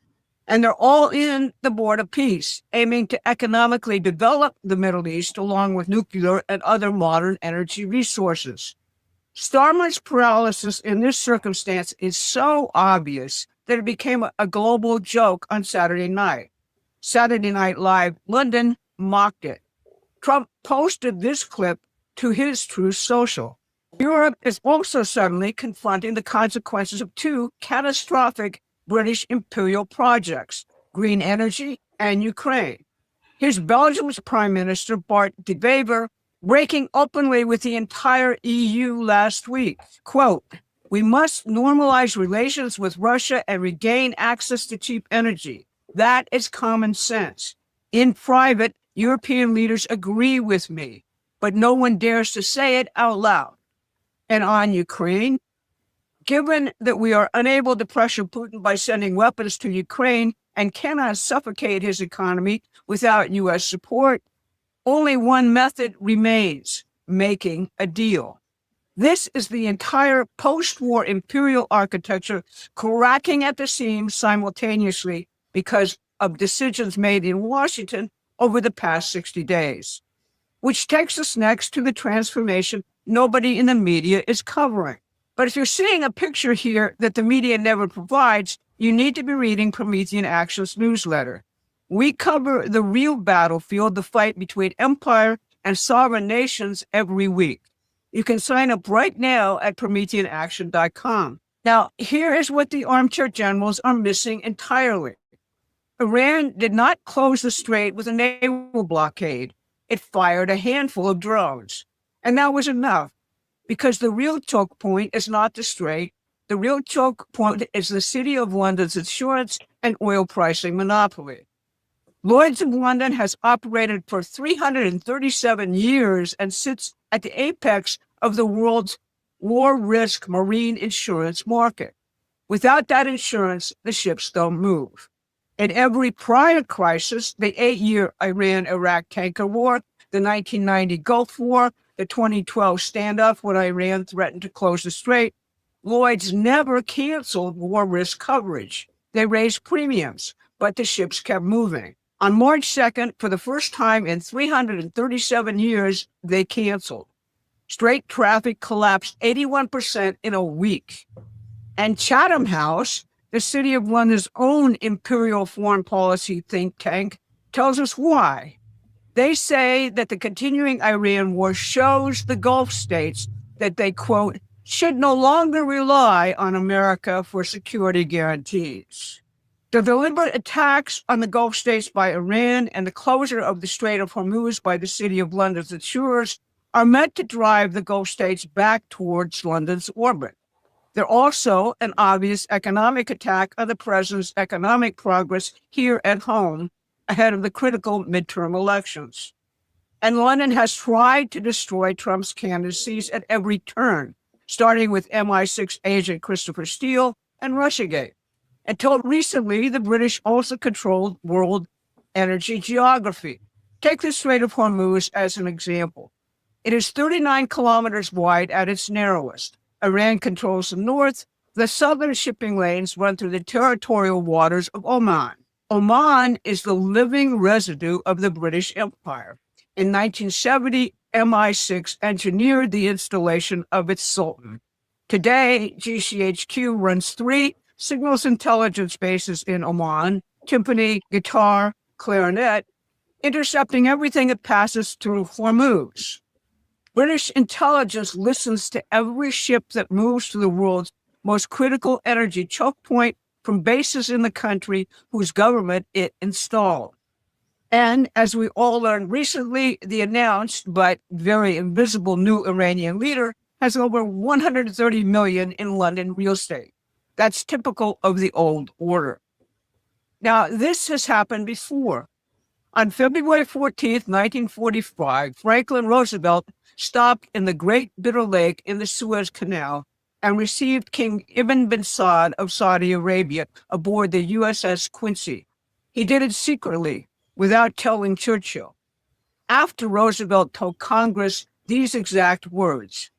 And they're all in the Board of Peace, aiming to economically develop the Middle East along with nuclear and other modern energy resources. Starmer's paralysis in this circumstance is so obvious that it became a global joke on Saturday night. Saturday Night Live London mocked it. Trump posted this clip to his Truth Social. Europe is also suddenly confronting the consequences of two catastrophic British imperial projects, green energy and Ukraine. Here's Belgium's Prime Minister Bart de Wever breaking openly with the entire EU last week. Quote, we must normalize relations with Russia and regain access to cheap energy. That is common sense. In private, European leaders agree with me, but no one dares to say it out loud. And on Ukraine, given that we are unable to pressure Putin by sending weapons to Ukraine and cannot suffocate his economy without U.S. support, only one method remains: making a deal. This is the entire post-war imperial architecture cracking at the seams simultaneously because of decisions made in Washington over the past 60 days. Which takes us next to the transformation nobody in the media is covering. But if you're seeing a picture here that the media never provides, you need to be reading Promethean Action's newsletter. We cover the real battlefield, the fight between empire and sovereign nations, every week. You can sign up right now at PrometheanAction.com. Now, here is what the armchair generals are missing entirely. Iran did not close the strait with a naval blockade. It fired a handful of drones. And that was enough, because the real choke point is not the strait. The real choke point is the City of London's insurance and oil pricing monopoly. Lloyd's of London has operated for 337 years and sits at the apex of the world's war risk marine insurance market. Without that insurance, the ships don't move. In every prior crisis, the 8-year Iran-Iraq tanker war, the 1990 Gulf War, the 2012 standoff when Iran threatened to close the strait, Lloyd's never canceled war risk coverage. They raised premiums, but the ships kept moving. On March 2nd, for the first time in 337 years, they canceled. Strait traffic collapsed 81% in a week. And Chatham House, the City of London's own imperial foreign policy think tank, tells us why. They say that the continuing Iran war shows the Gulf states that they, quote, should no longer rely on America for security guarantees. The deliberate attacks on the Gulf states by Iran and the closure of the Strait of Hormuz by the City of London's insurers are meant to drive the Gulf states back towards London's orbit. They're also an obvious economic attack on the president's economic progress here at home ahead of the critical midterm elections. And London has tried to destroy Trump's candidacies at every turn, starting with MI6 agent Christopher Steele and Russiagate. Until recently, the British also controlled world energy geography. Take the Strait of Hormuz as an example. It is 39 kilometers wide at its narrowest. Iran controls the north. The southern shipping lanes run through the territorial waters of Oman. Oman is the living residue of the British Empire. In 1970, MI6 engineered the installation of its Sultan. Today, GCHQ runs 3 signals intelligence bases in Oman: timpani, guitar, clarinet, intercepting everything that passes through Hormuz. British intelligence listens to every ship that moves to the world's most critical energy choke point from bases in the country whose government it installed. And as we all learned recently, the announced but very invisible new Iranian leader has over 130 million in London real estate. That's typical of the old order. Now, this has happened before. On February 14th, 1945, Franklin Roosevelt stopped in the Great Bitter Lake in the Suez Canal and received King Ibn bin Saud of Saudi Arabia aboard the USS Quincy. He did it secretly, without telling Churchill. After Roosevelt told Congress these exact words,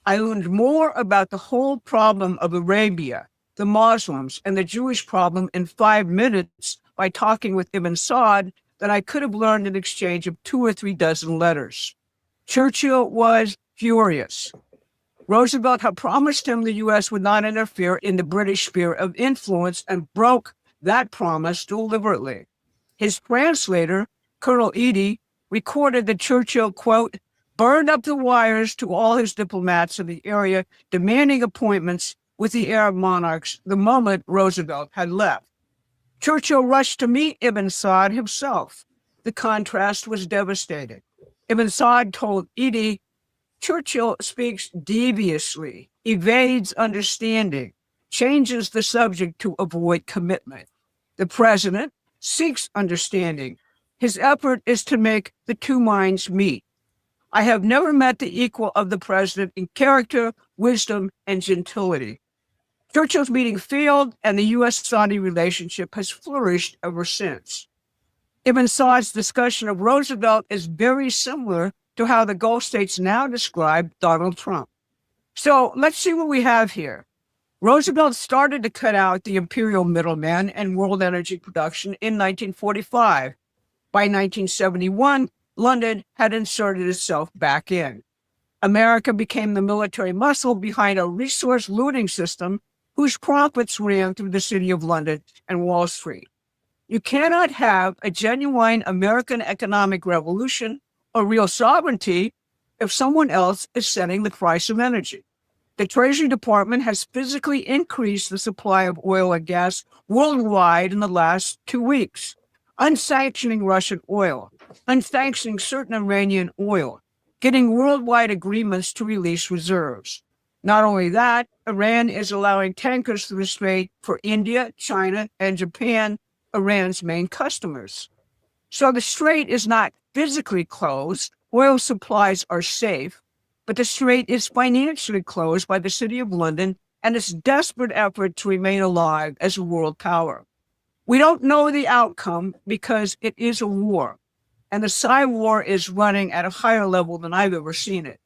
"I learned more about the whole problem of Arabia, the Muslims, and the Jewish problem in 5 minutes by talking with Ibn Saud than I could have learned in exchange of 2 or 3 dozen letters." Churchill was furious. Roosevelt had promised him the U.S. would not interfere in the British sphere of influence and broke that promise deliberately. His translator, Colonel Eady, recorded that Churchill, quote, burned up the wires to all his diplomats in the area, demanding appointments with the Arab monarchs the moment Roosevelt had left. Churchill rushed to meet Ibn Saud himself. The contrast was devastating. Ibn Saud told Eady, Churchill speaks deviously, evades understanding, changes the subject to avoid commitment. The president seeks understanding. His effort is to make the 2 minds meet. I have never met the equal of the president in character, wisdom, and gentility. Churchill's meeting failed, and the U.S.-Saudi relationship has flourished ever since. Ibn Saud's discussion of Roosevelt is very similar to how the Gulf states now describe Donald Trump. So let's see what we have here. Roosevelt started to cut out the imperial middleman and world energy production in 1945. By 1971, London had inserted itself back in. America became the military muscle behind a resource looting system whose profits ran through the City of London and Wall Street. You cannot have a genuine American economic revolution or real sovereignty if someone else is setting the price of energy. The Treasury Department has physically increased the supply of oil and gas worldwide in the last 2 weeks, unsanctioning Russian oil, unsanctioning certain Iranian oil, getting worldwide agreements to release reserves. Not only that, Iran is allowing tankers through the strait for India, China, and Japan, Iran's main customers. So the strait is not physically closed, oil supplies are safe, but the strait is financially closed by the City of London and its desperate effort to remain alive as a world power. We don't know the outcome because it is a war, and the cyber war is running at a higher level than I've ever seen it.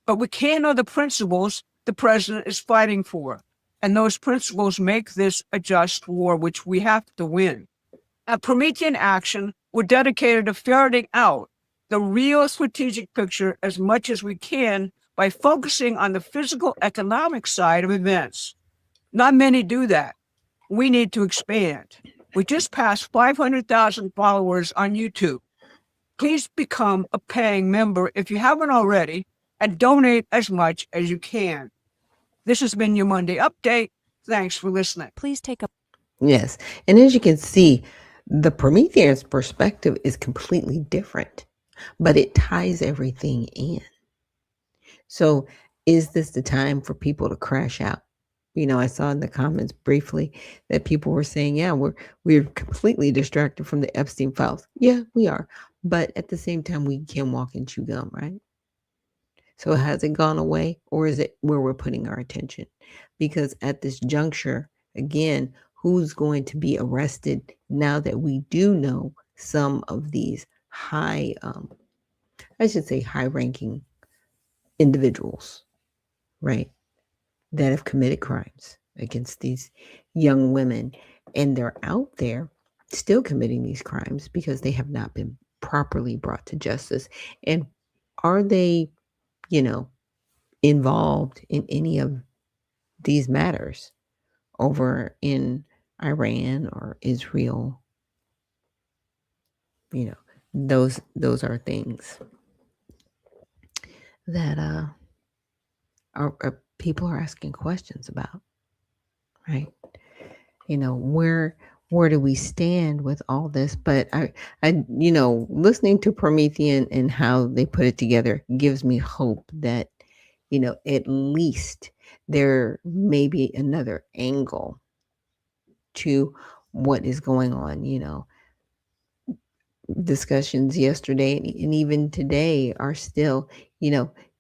But we can know the principles the president is fighting for, and those principles make this a just war, which we have to win. At Promethean Action, we're dedicated to ferreting out the real strategic picture as much as we can by focusing on the physical economic side of events. Not many do that. We need to expand. We just passed 500,000 followers on YouTube. Please become a paying member if you haven't already and donate as much as you can. This has been your Monday Update. Thanks for listening. Please take a... Yes. And as you can see, the Promethean's perspective is completely different, but it ties everything in. So is this the time for people to crash out? You know, I saw in the comments briefly that people were saying, yeah, we're completely distracted from the Epstein files. Yeah, we are. But at the same time, we can walk and chew gum, right? So has it gone away, or is it where we're putting our attention? Because at this juncture, again, who's going to be arrested now that we do know some of these high, I should say high ranking individuals, right, that have committed crimes against these young women, and they're out there still committing these crimes because they have not been properly brought to justice. And are they, involved in any of these matters over in Iran or Israel? Those are things that are people are asking questions about, right? Where do we stand with all this? But I listening to Promethean and how they put it together gives me hope that at least there may be another angle to what is going on. Discussions yesterday and even today are still,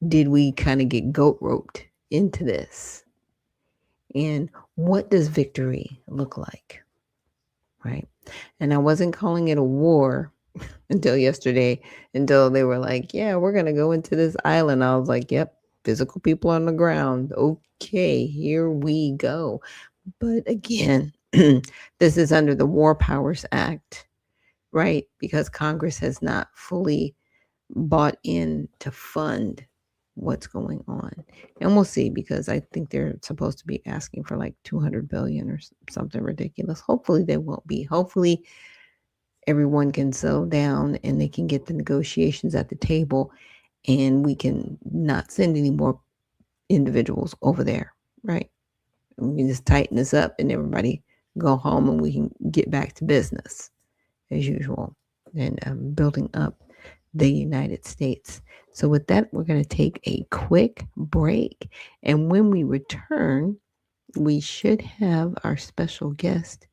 did we kind of get goat roped into this? And what does victory look like? Right. And I wasn't calling it a war until yesterday, until they were like, yeah, we're going to go into this island. I was like, yep, physical people on the ground. Okay, here we go. But again, this is under the War Powers Act, right? Because Congress has not fully bought in to fund what's going on. And we'll see, because I think they're supposed to be asking for like 200 billion or something ridiculous. Hopefully they won't be. Hopefully everyone can settle down and they can get the negotiations at the table, and we can not send any more individuals over there, right? We can just tighten this up and everybody go home and we can get back to business as usual and building up the United States. So with that, we're going to take a quick break. And when we return, we should have our special guest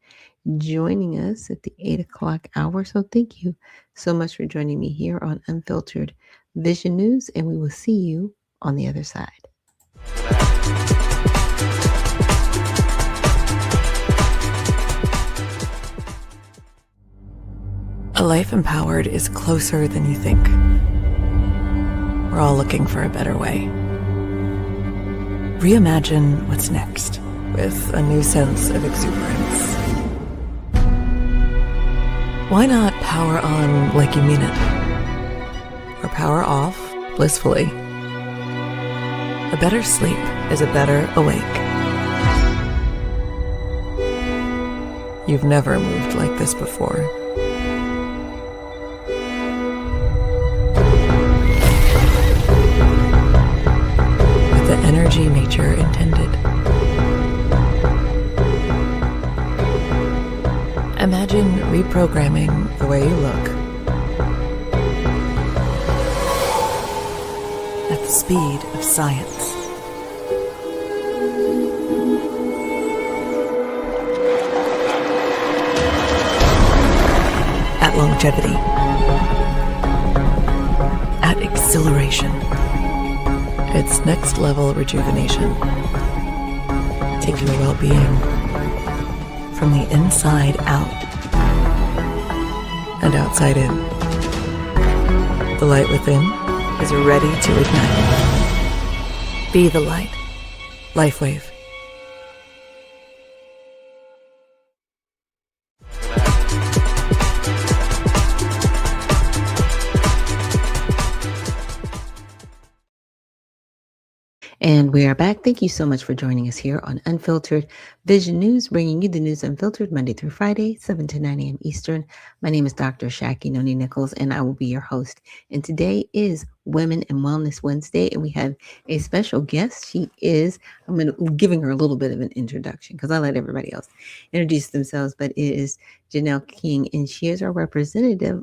joining us at the 8 o'clock hour. So thank you so much for joining me here on Unfiltered Vision News, and we will see you on the other side. A life empowered is closer than you think. We're all looking for a better way. Reimagine what's next with a new sense of exuberance. Why not power on like you mean it? Or power off blissfully? A better sleep is a better awake. You've never moved like this before. With the energy nature intended. Imagine reprogramming the way you look at the speed of science. At longevity. At exhilaration. It's next level rejuvenation. Take your well-being from the inside out and outside in. The light within is ready to ignite. Be the light. LifeWave. And we are back. Thank you so much for joining us here on Unfiltered Vision News, bringing you the news unfiltered Monday through Friday, 7 to 9 a.m. Eastern. My name is Dr. Ashaki Noni Nichols, and I will be your host. And today is Women and Wellness Wednesday, and we have a special guest. I'm giving her a little bit of an introduction because I let everybody else introduce themselves, but it is Janelle King, and she is our representative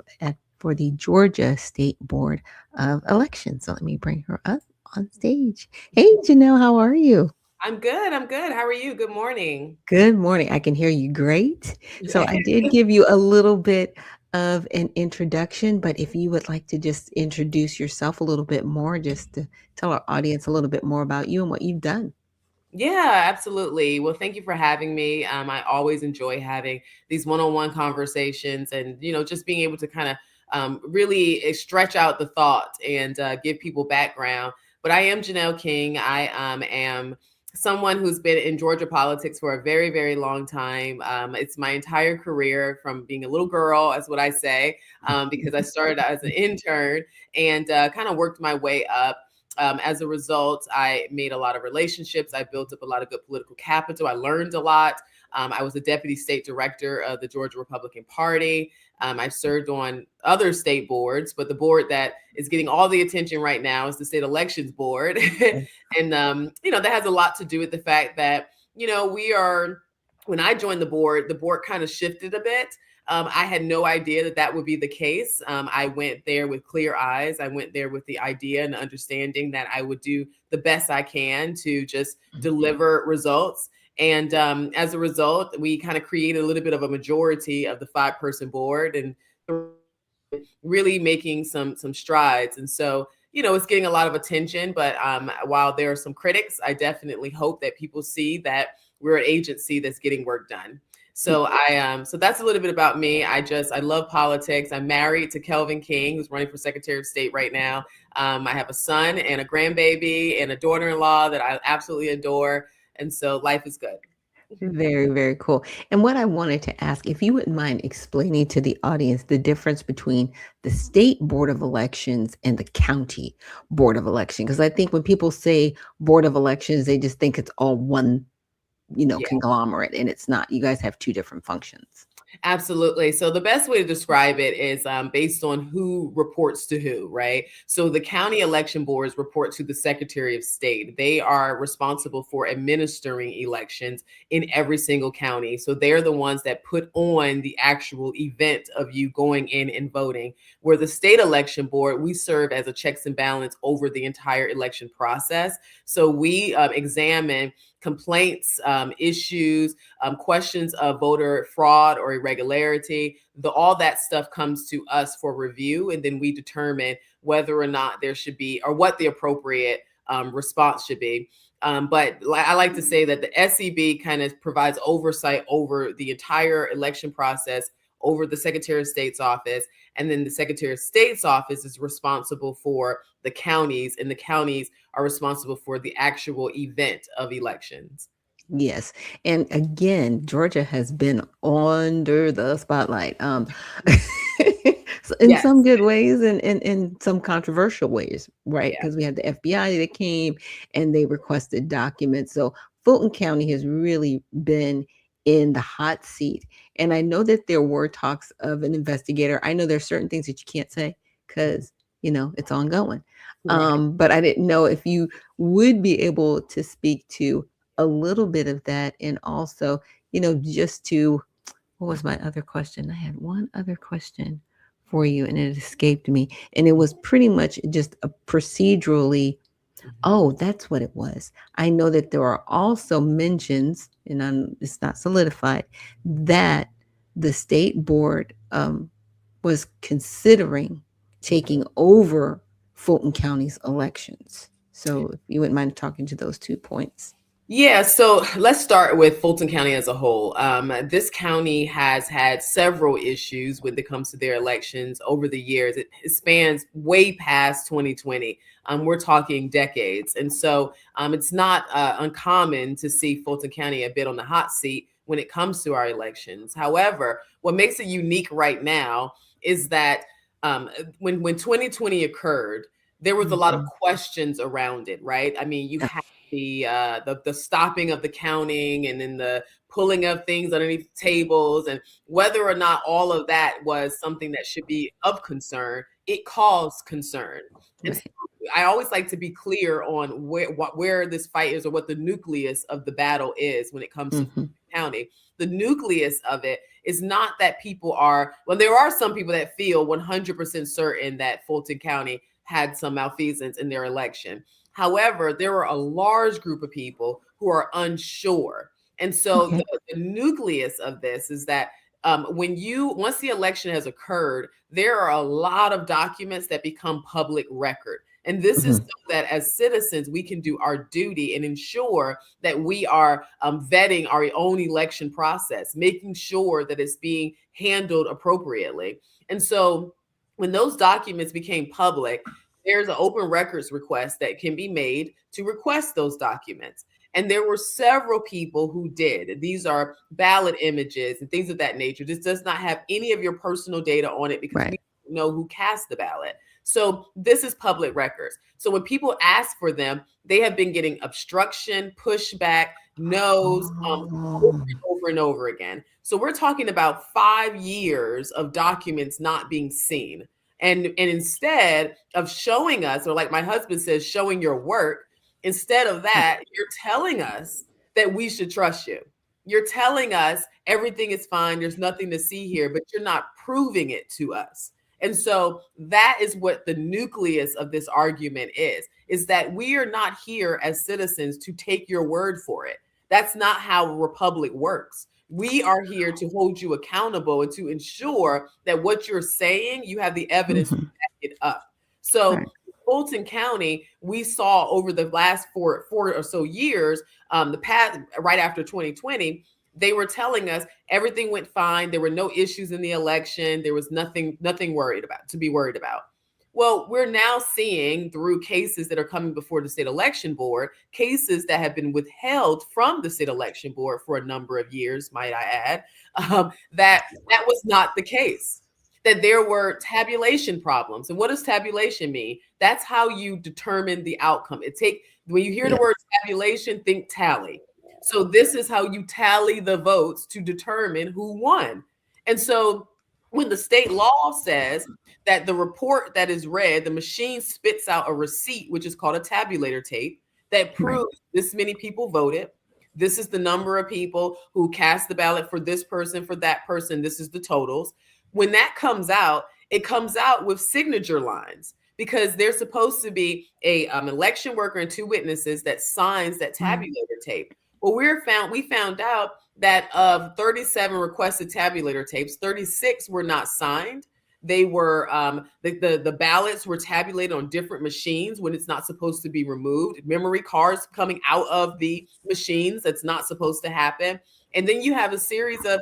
for the Georgia State Board of Elections. So let me bring her up on stage. Hey, Janelle, how are you? I'm good. How are you? Good morning. Good morning. I can hear you great. So I did give you a little bit of an introduction, but if you would like to just introduce yourself a little bit more, just to tell our audience a little bit more about you and what you've done. Yeah, absolutely. Well, thank you for having me. I always enjoy having these one-on-one conversations, and just being able to kind of really stretch out the thought and give people background. But I am Janelle King. I am someone who's been in Georgia politics for a very, very long time. It's my entire career from being a little girl, as what I say, because I started as an intern and kind of worked my way up. As a result, I made a lot of relationships. I built up a lot of good political capital. I learned a lot. I was a deputy state director of the Georgia Republican Party. I served on other state boards, but the board that is getting all the attention right now is the state elections board. And, that has a lot to do with the fact that, when I joined the board kind of shifted a bit. I had no idea that would be the case. I went there with clear eyes. I went there with the idea and understanding that I would do the best I can to just deliver results. And as a result, we kind of created a little bit of a majority of the 5-person board and really making some strides. And so, it's getting a lot of attention. But while there are some critics, I definitely hope that people see that we're an agency that's getting work done. So so that's a little bit about me. I love politics. I'm married to Kelvin King, who's running for Secretary of State right now. I have a son and a grandbaby and a daughter-in-law that I absolutely adore. And so life is good. Very, very cool. And what I wanted to ask, if you wouldn't mind explaining to the audience the difference between the state board of elections and the county board of election, because I think when people say board of elections, they just think it's all one conglomerate, and it's not. You guys have two different functions. Absolutely. So the best way to describe it is based on who reports to who, right? So the county election boards report to the Secretary of State. They are responsible for administering elections in every single county. So they're the ones that put on the actual event of you going in and voting. Where the state election board, we serve as a checks and balance over the entire election process. So we examine complaints, issues, questions of voter fraud or irregularity. All that stuff comes to us for review, and then we determine whether or not there should be, or what the appropriate response should be. But I like to say that the SEB kind of provides oversight over the entire election process, over the Secretary of State's office. And then the Secretary of State's office is responsible for the counties, and the counties are responsible for the actual event of elections. Yes. And again, Georgia has been under the spotlight in some good ways and in some controversial ways, right? Because we had the FBI that came and they requested documents. So Fulton County has really been in the hot seat. And I know that there were talks of an investigator. I know there's certain things that you can't say because, it's ongoing. But I didn't know if you would be able to speak to a little bit of that. And also, just to, what was my other question? I had one other question for you and it escaped me. And it was pretty much just a procedurally, that's what it was. I know that there are also mentions, and it's not solidified, that the state board was considering taking over Fulton County's elections. So if you wouldn't mind talking to those 2 points. Yeah, so let's start with Fulton County as a whole. This county has had several issues when it comes to their elections over the years. It spans way past 2020. We're talking decades. And so it's not uncommon to see Fulton County a bit on the hot seat when it comes to our elections. However, what makes it unique right now is that when 2020 occurred, there was a lot of questions around it, right? I mean, you have the stopping of the counting and then the pulling of things underneath tables, and whether or not all of that was something that should be of concern, it caused concern. And so I always like to be clear on where this fight is, or what the nucleus of the battle is when it comes to Fulton County. The nucleus of it is not that people are, well, there are some people that feel 100% certain that Fulton County had some malfeasance in their election. However, there are a large group of people who are unsure. And so the nucleus of this is that once the election has occurred, there are a lot of documents that become public record. And this is so that as citizens, we can do our duty and ensure that we are vetting our own election process, making sure that it's being handled appropriately. And so when those documents became public, there's an open records request that can be made to request those documents. And there were several people who did. These are ballot images and things of that nature. This does not have any of your personal data on it because we don't know who cast the ballot. So this is public records. So when people ask for them, they have been getting obstruction, pushback, no's, over and over again. So we're talking about 5 years of documents not being seen. And instead of showing us, or like my husband says, showing your work, instead of that, you're telling us that we should trust you. You're telling us everything is fine. There's nothing to see here, but you're not proving it to us. And so that is what the nucleus of this argument is that we are not here as citizens to take your word for it. That's not how a republic works. We are here to hold you accountable and to ensure that what you're saying, you have the evidence to back it up. So Fulton County, we saw over the last four or so years, the past right after 2020, they were telling us everything went fine. There were no issues in the election. There was nothing to be worried about. Well, we're now seeing through cases that are coming before the state election board, cases that have been withheld from the state election board for a number of years, might I add, that was not the case. That there were tabulation problems. And what does tabulation mean? That's how you determine the outcome. When you hear the word tabulation, think tally. So this is how you tally the votes to determine who won. And so when the state law says that the report that is read, the machine spits out a receipt, which is called a tabulator tape, that proves this many people voted. This is the number of people who cast the ballot for this person, for that person. This is the totals. When that comes out, it comes out with signature lines because there's supposed to be an election worker and 2 witnesses that signs that tabulator tape. Well, we found out that of 37 requested tabulator tapes, 36 were not signed. They were the ballots were tabulated on different machines when it's not supposed to be removed. Memory cards coming out of the machines, that's not supposed to happen. And then you have a series of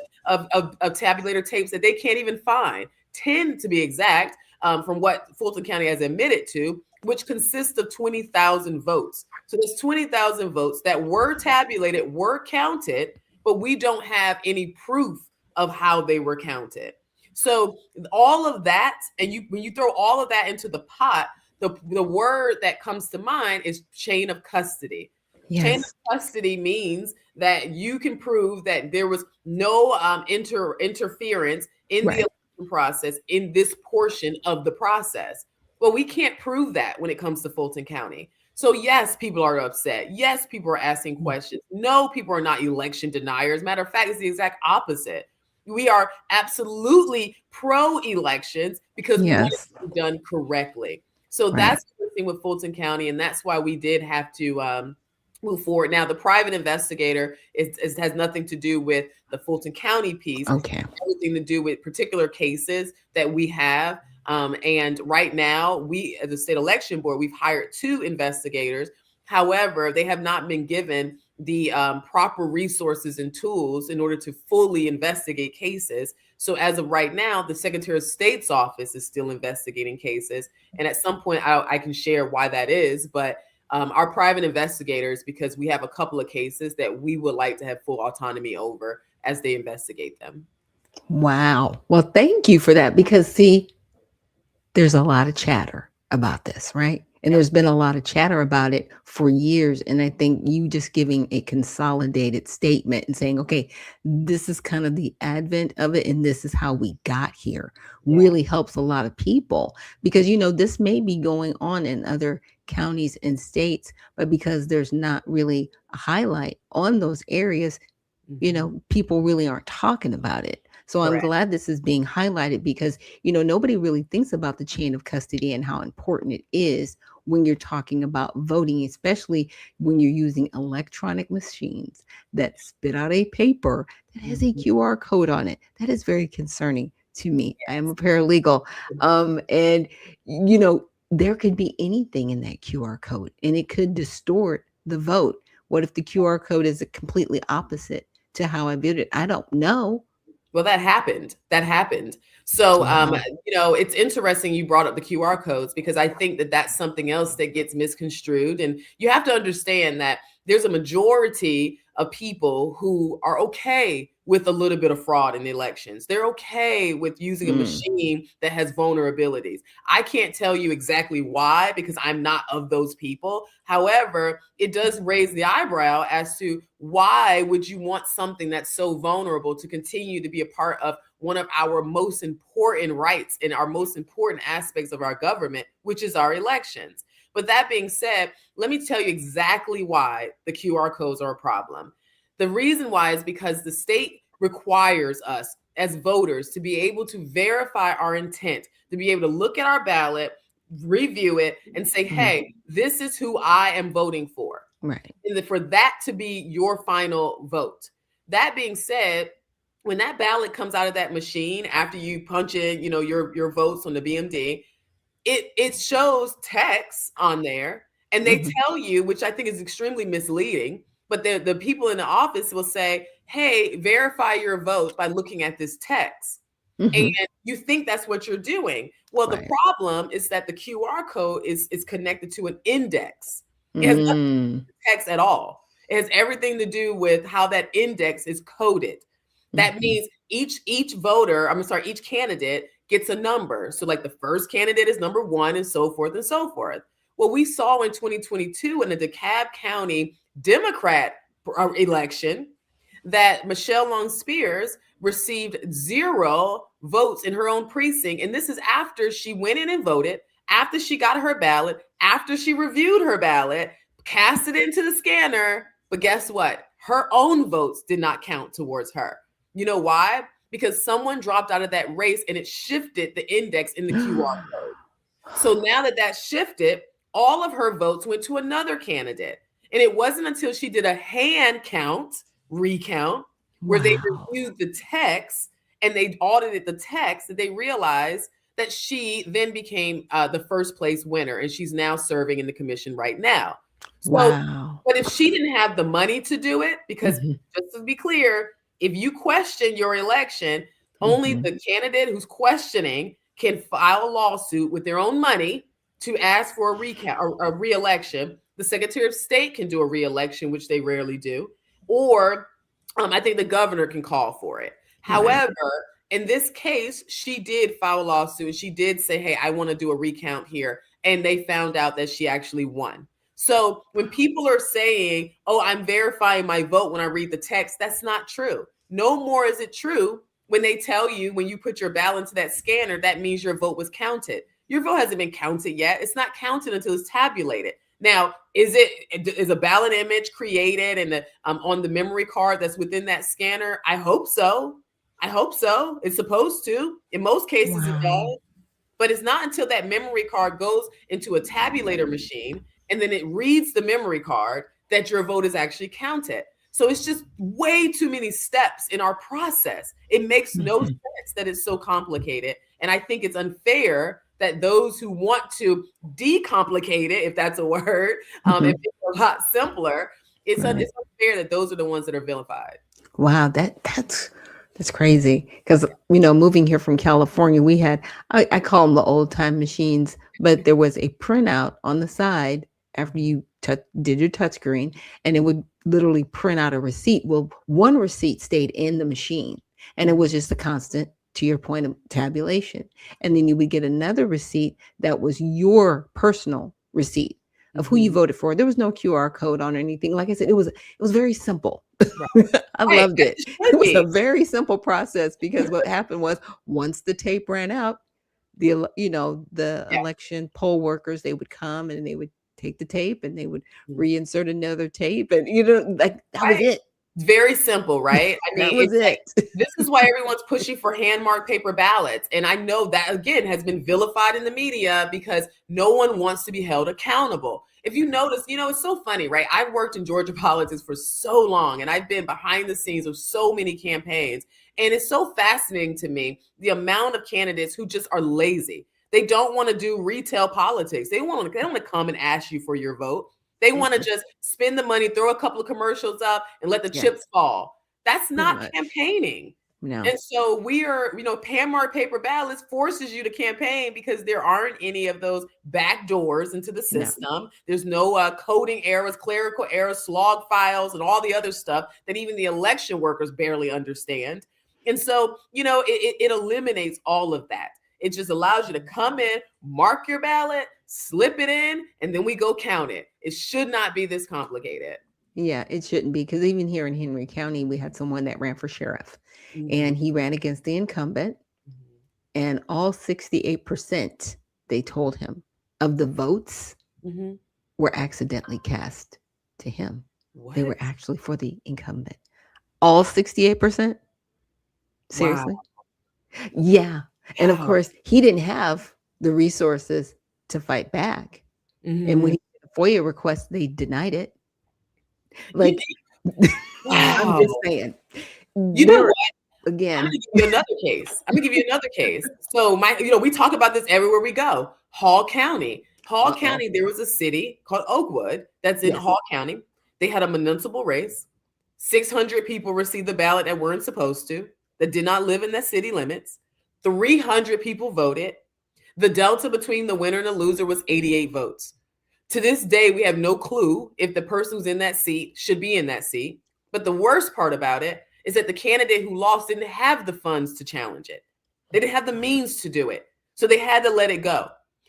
tabulator tapes that they can't even find, 10 to be exact, from what Fulton County has admitted to, which consists of 20,000 votes. So there's 20,000 votes that were tabulated, were counted, but we don't have any proof of how they were counted. So all of that, and when you throw all of that into the pot, the word that comes to mind is chain of custody. Yes. Chain of custody means that you can prove that there was no interference in the election process in this portion of the process. Well, we can't prove that when it comes to Fulton County. So yes, people are upset. Yes, people are asking questions. No, people are not election deniers. Matter of fact, it's the exact opposite. We are absolutely pro-elections because we want it to be done correctly. So that's the thing with Fulton County, and that's why we did have to move forward. Now, the private investigator has nothing to do with the Fulton County piece. Okay. Everything to do with particular cases that we have. And right now, we, as a state election board, we've hired 2 investigators. However, they have not been given the proper resources and tools in order to fully investigate cases. So as of right now, the Secretary of State's office is still investigating cases. And at some point, I can share why that is. But our private investigators, because we have a couple of cases that we would like to have full autonomy over as they investigate them. Wow. Well, thank you for that, because see, there's a lot of chatter about this, right? And there's been a lot of chatter about it for years. And I think you just giving a consolidated statement and saying, okay, this is kind of the advent of it, and this is how we got here, really helps a lot of people, because, you know, this may be going on in other counties and states, but because there's not really a highlight on those areas, you know, people really aren't talking about it. So I'm glad this is being highlighted, because, you know, nobody really thinks about the chain of custody and how important it is when you're talking about voting, especially when you're using electronic machines that spit out a paper that has a QR code on it. That is very concerning to me. I am a paralegal. And, you know, there could be anything in that QR code and it could distort the vote. What if the QR code is a completely opposite to how I viewed it? I don't know. Well, that happened. That happened. So, you know, it's interesting you brought up the QR codes because I think that that's something else that gets misconstrued. And you have to understand that there's a majority of people who are okay with a little bit of fraud in the elections. They're okay with using a machine that has vulnerabilities. I can't tell you exactly why because I'm not of those people. However, it does raise the eyebrow as to why would you want something that's so vulnerable to continue to be a part of one of our most important rights and our most important aspects of our government, which is our elections. But that being said, let me tell you exactly why the QR codes are a problem. The reason why is because the state requires us as voters to be able to verify our intent, to be able to look at our ballot, review it, and say, hey, this is who I am voting for. Right. And for that to be your final vote. That being said, when that ballot comes out of that machine, after you punch in, you know, your votes on the BMD, it shows text on there and they tell you, which I think is extremely misleading, but the people in the office will say, hey, verify your vote by looking at this text. And you think that's what you're doing. Well, the problem is that the QR code is connected to an index. It has nothing to do with text at all. It has everything to do with how that index is coded. That means each voter, each candidate gets a number. So like the first candidate is number 1 and so forth and so forth. What we saw in 2022 in the DeKalb County Democrat election, that Michelle Long Spears received 0 votes in her own precinct. And this is after she went in and voted, after she got her ballot, after she reviewed her ballot, cast it into the scanner. But guess what? Her own votes did not count towards her. You know why? Because someone dropped out of that race and it shifted the index in the QR code. So now that shifted, all of her votes went to another candidate. And it wasn't until she did a hand recount, where they reviewed the text and they audited the text that they realized that she then became the first place winner. And she's now serving in the commission right now. So, but if she didn't have the money to do it, because just to be clear, if you question your election, only the candidate who's questioning can file a lawsuit with their own money to ask for a recount or a re-election. The Secretary of State can do a re-election, which they rarely do. Or I think the governor can call for it. However, in this case, she did file a lawsuit and she did say, hey, I want to do a recount here. And they found out that she actually won. So when people are saying, oh, I'm verifying my vote when I read the text, that's not true. No more is it true when they tell you when you put your ballot into that scanner, that means your vote was counted. Your vote hasn't been counted yet. It's not counted until it's tabulated. Now, is a ballot image created and on the memory card that's within that scanner? I hope so. I hope so. It's supposed to. In most cases, it does. But it's not until that memory card goes into a tabulator machine and then it reads the memory card that your vote is actually counted. So it's just way too many steps in our process. It makes no sense that it's so complicated. And I think it's unfair that those who want to decomplicate it, if that's a word, if it's a lot simpler, it's unfair that those are the ones that are vilified. Wow, that's crazy. Because, you know, moving here from California, we had, I call them the old time machines, but there was a printout on the side after you did your touchscreen, and it would literally print out a receipt. Well, one receipt stayed in the machine, and it was just a constant, to your point, of tabulation. And then you would get another receipt that was your personal receipt of who you voted for. There was no QR code on or anything. Like I said, it was very simple. I loved it. It was a very simple process because what happened was once the tape ran out, the election poll workers, they would come and they would take the tape and they would reinsert another tape, and that was it. Very simple, right? I mean, That was it's like, it. this is why everyone's pushing for hand-marked paper ballots. And I know that, again, has been vilified in the media because no one wants to be held accountable. If you notice, it's so funny, right? I've worked in Georgia politics for so long, and I've been behind the scenes of so many campaigns. And it's so fascinating to me, the amount of candidates who just are lazy. They don't want to do retail politics. They don't want to come and ask you for your vote. They want to just spend the money, throw a couple of commercials up, and let the chips fall. That's not campaigning. No. And so we are, hand-marked paper ballots forces you to campaign because there aren't any of those back doors into the system. No. There's no coding errors, clerical errors, slog files, and all the other stuff that even the election workers barely understand. And so, it eliminates all of that. It just allows you to come in, mark your ballot, slip it in, and then we go count it. It should not be this complicated. Yeah, it shouldn't be, because even here in Henry County, we had someone that ran for sheriff, and he ran against the incumbent, and all 68%, they told him, of the votes were accidentally cast to him. What? They were actually for the incumbent. All 68%? Seriously? Wow. Yeah. And of course, he didn't have the resources to fight back. And when he did a FOIA request, they denied it. Like, I'm just saying. You know what? Again, I'm gonna give you another case. So we talk about this everywhere we go. Hall County. County, there was a city called Oakwood that's in Hall County. They had a municipal race. 600 people received the ballot that weren't supposed to, that did not live in the city limits. 300 people voted. The delta between the winner and the loser was 88 votes. To this day, we have no clue if the person who's in that seat should be in that seat. But the worst part about it is that the candidate who lost didn't have the funds to challenge it. They didn't have the means to do it. So they had to let it go.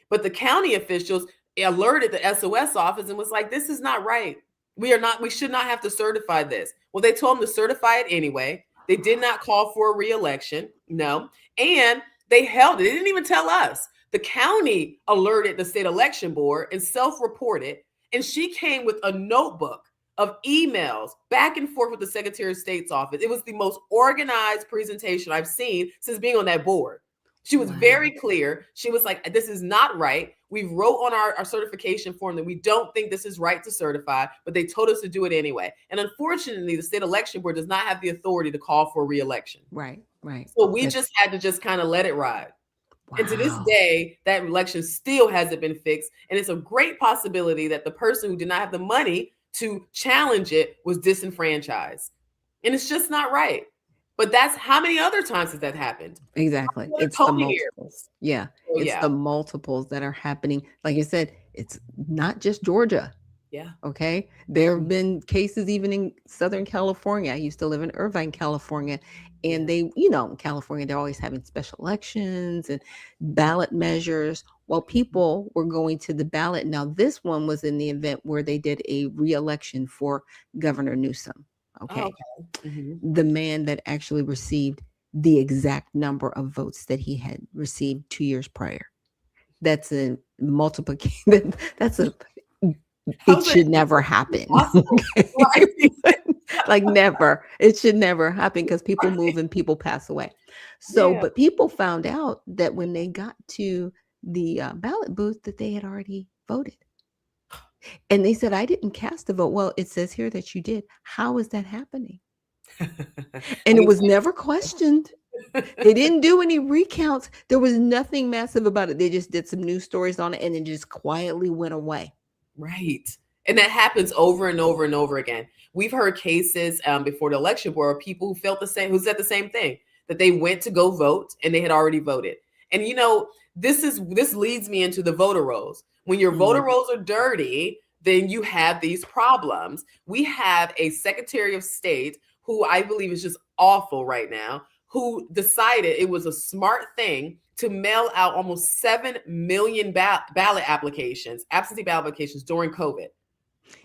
But the county officials alerted the SOS office and was like, this is not right. We should not have to certify this. Well, they told them to certify it anyway. They did not call for a re-election. No. And they held it. They didn't even tell us. The county alerted the state election board and self-reported. And she came with a notebook of emails back and forth with the Secretary of State's office. It was the most organized presentation I've seen since being on that board. She was very clear. She was like, this is not right. We wrote on our certification form that we don't think this is right to certify, but they told us to do it anyway. And unfortunately, the state election board does not have the authority to call for re-election. Right. So we just had to kind of let it ride. Wow. And to this day, that election still hasn't been fixed. And it's a great possibility that the person who did not have the money to challenge it was disenfranchised. And it's just not right. But that's how many other times has that happened? Exactly. It's the multiples. Yeah. It's the multiples that are happening. Like you said, it's not just Georgia. Yeah. Okay. There have been cases even in Southern California. I used to live in Irvine, California. And they, in California, they're always having special elections and ballot measures. Well, people were going to the ballot. Now, this one was in the event where they did a re-election for Governor Newsom. Okay. The man that actually received the exact number of votes that he had received 2 years prior. That's a multiplication. It should never happen. Okay? Like never. It should never happen because people move and people pass away. So, but people found out that when they got to the ballot booth that they had already voted. And they said, I didn't cast a vote. Well, it says here that you did. How is that happening? And it was never questioned. They didn't do any recounts. There was nothing massive about it. They just did some news stories on it and it just quietly went away. Right. And that happens over and over and over again. We've heard cases before the election board, people who felt the same, who said the same thing, that they went to go vote and they had already voted. And this leads me into the voter rolls. When your voter rolls are dirty, then you have these problems. We have a Secretary of State who I believe is just awful right now, who decided it was a smart thing to mail out almost 7 million ballot applications, absentee ballot applications during COVID.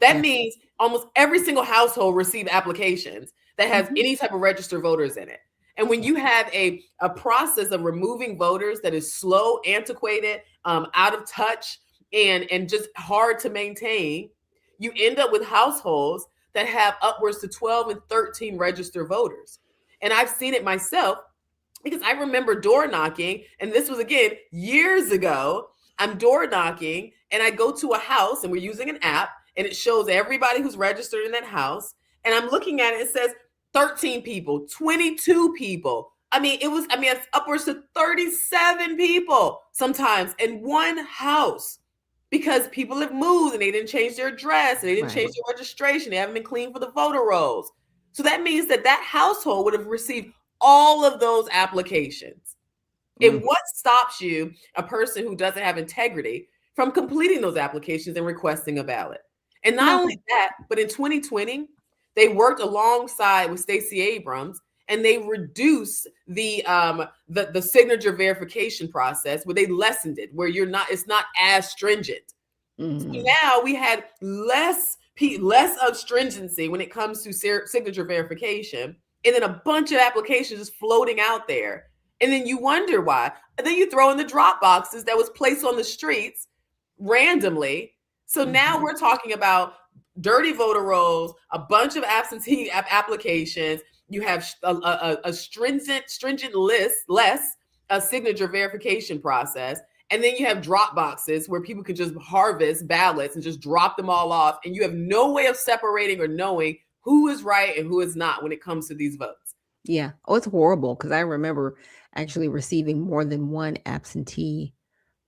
That means almost every single household received applications that has any type of registered voters in it. And when you have a process of removing voters that is slow, antiquated, out of touch, and just hard to maintain, you end up with households that have upwards to 12 and 13 registered voters. And I've seen it myself because I remember door knocking, and this was again years ago. I'm door knocking and I go to a house and we're using an app and it shows everybody who's registered in that house. And I'm looking at it, it says 13 people, 22 people. It's upwards to 37 people sometimes in one house because people have moved and they didn't change their address and they didn't change their registration. They haven't been clean for the voter rolls. So that means that household would have received all of those applications. And what stops you, a person who doesn't have integrity, from completing those applications and requesting a ballot? And not only that, but in 2020, they worked alongside with Stacey Abrams and they reduced the signature verification process, where they lessened it, where it's not as stringent. So now we had less of stringency when it comes to signature verification, and then a bunch of applications just floating out there. And then you wonder why. And then you throw in the drop boxes that was placed on the streets randomly. So now we're talking about dirty voter rolls, a bunch of absentee applications. You have a stringent less a signature verification process. And then you have drop boxes where people can just harvest ballots and just drop them all off. And you have no way of separating or knowing who is right and who is not when it comes to these votes. Yeah. Oh, it's horrible because I remember actually receiving more than one absentee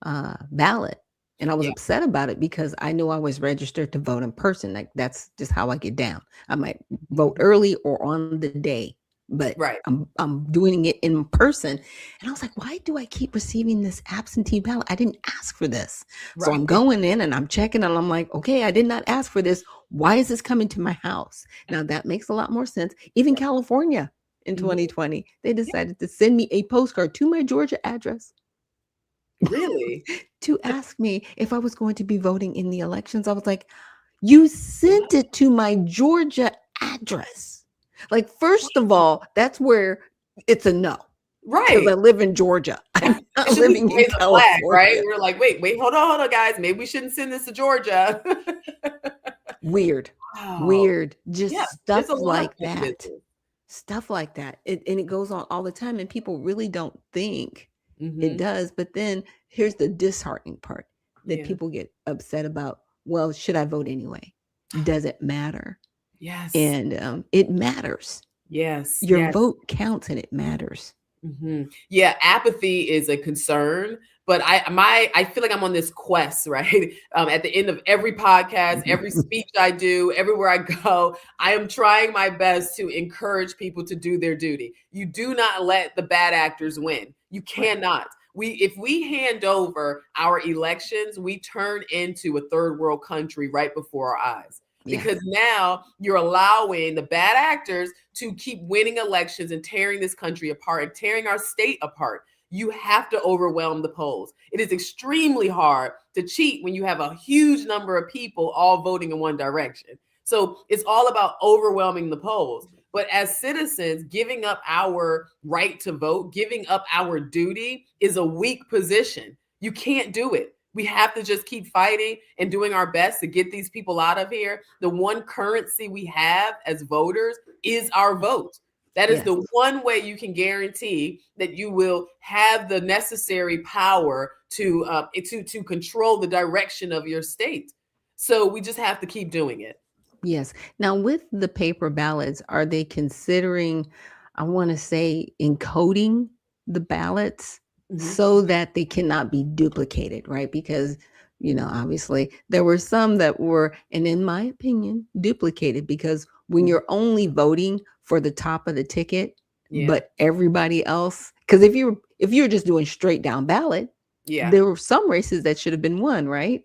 ballot. And I was upset about it because I knew I was registered to vote in person. Like, that's just how I get down. I might vote early or on the day, but I'm doing it in person. And I was like, why do I keep receiving this absentee ballot? I didn't ask for this. So I'm going in and I'm checking and I'm like, okay, I did not ask for this. Why is this coming to my house? Now that makes a lot more sense. Even California in 2020, they decided to send me a postcard to my Georgia address. Really? To ask me if I was going to be voting in the elections. I was like, you sent it to my Georgia address. Like, first of all, that's where it's a no. Right. Because I live in Georgia. I'm not living in California. Flag, right? We're like, wait, hold on, guys. Maybe we shouldn't send this to Georgia. Weird. Wow. Weird. Just stuff there's a lot like of that. business. Stuff like that. And it goes on all the time. And people really don't think it does. But then here's the disheartening part that people get upset about. Well, should I vote anyway? Does it matter? Yes. And it matters. Yes. Your vote counts and it matters. Yeah, apathy is a concern, but I feel like I'm on this quest, right? At the end of every podcast, every speech I do, everywhere I go, I am trying my best to encourage people to do their duty. You do not let the bad actors win. You cannot. If we hand over our elections, we turn into a third world country right before our eyes. Because now you're allowing the bad actors to keep winning elections and tearing this country apart and tearing our state apart. You have to overwhelm the polls. It is extremely hard to cheat when you have a huge number of people all voting in one direction. So it's all about overwhelming the polls. But as citizens, giving up our right to vote, giving up our duty is a weak position. You can't do it. We have to just keep fighting and doing our best to get these people out of here. The one currency we have as voters is our vote. That is the one way you can guarantee that you will have the necessary power to control the direction of your state. So we just have to keep doing it. Yes. Now, with the paper ballots, are they considering, I want to say, encoding the ballots so that they cannot be duplicated, right? Because, obviously there were some that were, and in my opinion, duplicated, because when you're only voting for the top of the ticket, but everybody else, because if you're just doing straight down ballot, there were some races that should have been won, right,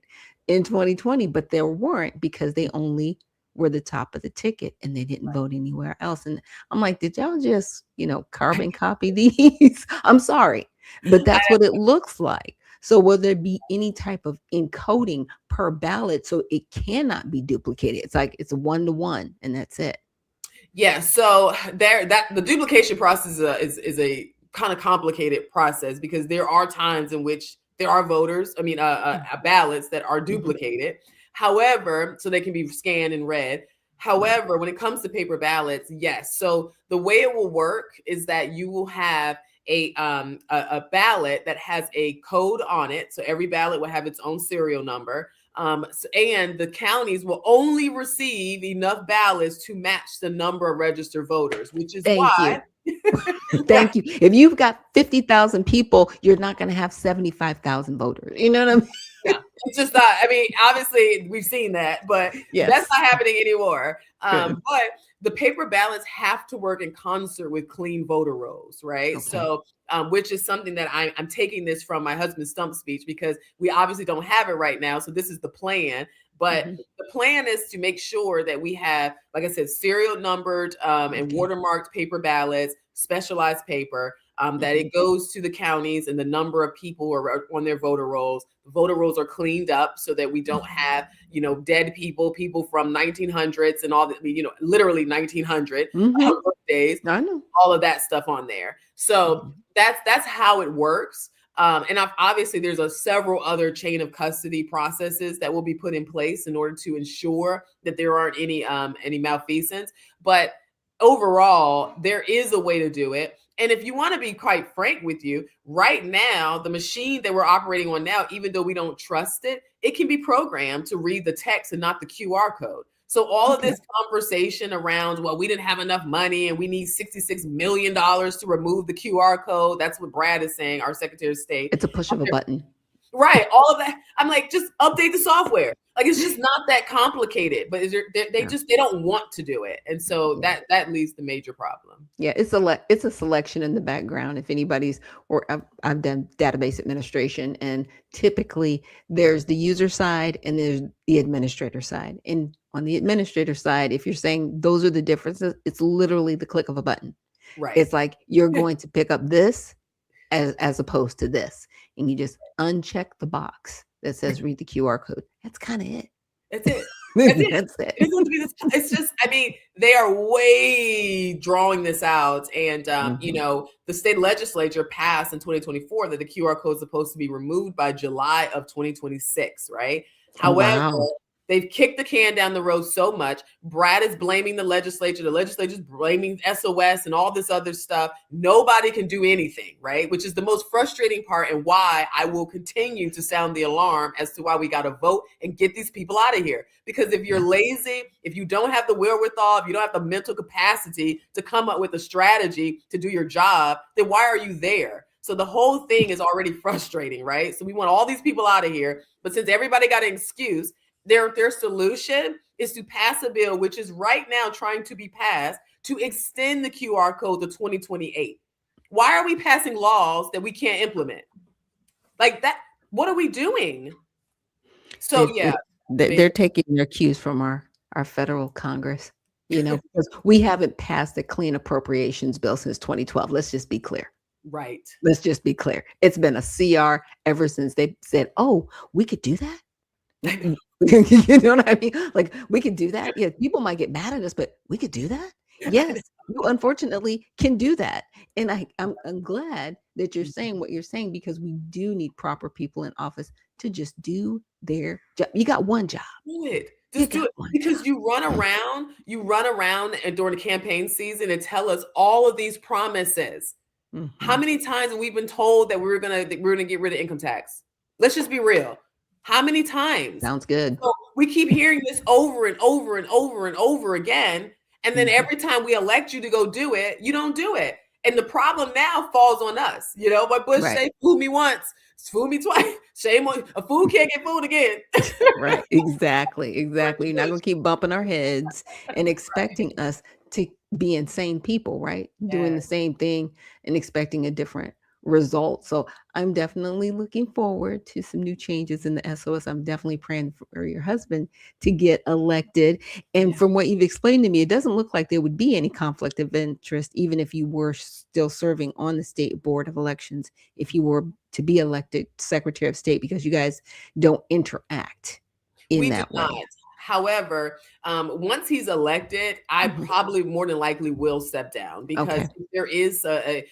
in 2020, but there weren't because they only were the top of the ticket and they didn't vote anywhere else. And I'm like, did y'all just, carbon copy these? I'm sorry, but that's what it looks like. So will there be any type of encoding per ballot so it cannot be duplicated? It's like it's a 1-to-1 and that's it. Yeah. So the duplication process is a kind of complicated process because there are times in which there are ballots that are duplicated. However, so they can be scanned and read. However, when it comes to paper ballots, yes. So the way it will work is that you will have a ballot that has a code on it. So every ballot will have its own serial number. And the counties will only receive enough ballots to match the number of registered voters, which is Thank why. you. Thank you. If you've got 50,000 people, you're not going to have 75,000 voters. You know what I mean? Yeah, it's just not. I mean, obviously, we've seen that, but Yes. that's not happening anymore. Good. But the paper ballots have to work in concert with clean voter rolls, right? Okay. So, which is something that I'm taking this from my husband's stump speech, because we obviously don't have it right now. So this is the plan. But the plan is to make sure that we have, like I said, serial numbered and watermarked paper ballots, specialized paper, that it goes to the counties and the number of people who are on their voter rolls. The voter rolls are cleaned up so that we don't have, dead people from 1900s and all that, literally 1900 birthdays, I know. all of that stuff on there. So that's how it works. And obviously there's several other chain of custody processes that will be put in place in order to ensure that there aren't any malfeasance. But overall, there is a way to do it. And if you want to be quite frank with you, right now, the machine that we're operating on now, even though we don't trust it, it can be programmed to read the text and not the QR code. So all of this conversation around, well, we didn't have enough money and we need $66 million to remove the QR code. That's what Brad is saying, our Secretary of State. It's a push of a button. Right. All of that. I'm like, just update the software. Like, it's just not that complicated, but they don't want to do it. And so that leads to major problem. Yeah, it's a selection in the background. If anybody's, or I've done database administration, and typically there's the user side and there's the administrator side. And on the administrator side, if you're saying those are the differences, it's literally the click of a button. Right. It's like you're going to pick up this as opposed to this, and you just uncheck the box that says read the QR code. That's kind of it. That's it. That's it. It's just, I mean, they are way drawing this out. And, the state legislature passed in 2024 that the QR code is supposed to be removed by July of 2026, right? However, they've kicked the can down the road so much. Brad is blaming the legislature. The legislature's blaming SOS and all this other stuff. Nobody can do anything, right? Which is the most frustrating part, and why I will continue to sound the alarm as to why we got to vote and get these people out of here. Because if you're lazy, if you don't have the wherewithal, if you don't have the mental capacity to come up with a strategy to do your job, then why are you there? So the whole thing is already frustrating, right? So we want all these people out of here. But since everybody got an excuse, their solution is to pass a bill, which is right now trying to be passed, to extend the QR code to 2028. Why are we passing laws that we can't implement? Like that, what are we doing? So they're taking their cues from our federal Congress, because we haven't passed a clean appropriations bill since 2012. Let's just be clear. Right. Let's just be clear. It's been a CR ever since they said, oh, we could do that. You know what I mean? Like, we could do that. Yeah, people might get mad at us, but we could do that. Yes, you unfortunately can do that. And I'm glad that you're saying what you're saying, because we do need proper people in office to just do their job. You got one job. Do it. Just do it. Because you run around and during the campaign season and tell us all of these promises. How many times have we been told that we're gonna get rid of income tax? Let's just be real. How many times? Sounds good. So we keep hearing this over and over and over and over again. And then every time we elect you to go do it, you don't do it. And the problem now falls on us. What Bush say, fool me once, fool me twice. Shame on a fool can't get fooled again. Right. Exactly. You're not going to keep bumping our heads and expecting us to be insane people, right? Doing the same thing and expecting a different result. So I'm definitely looking forward to some new changes in the SOS. I'm definitely praying for your husband to get elected. And from what you've explained to me, it doesn't look like there would be any conflict of interest, even if you were still serving on the state board of elections, if you were to be elected Secretary of State, because you guys don't interact in that way. However, once he's elected, I probably more than likely will step down, because there is the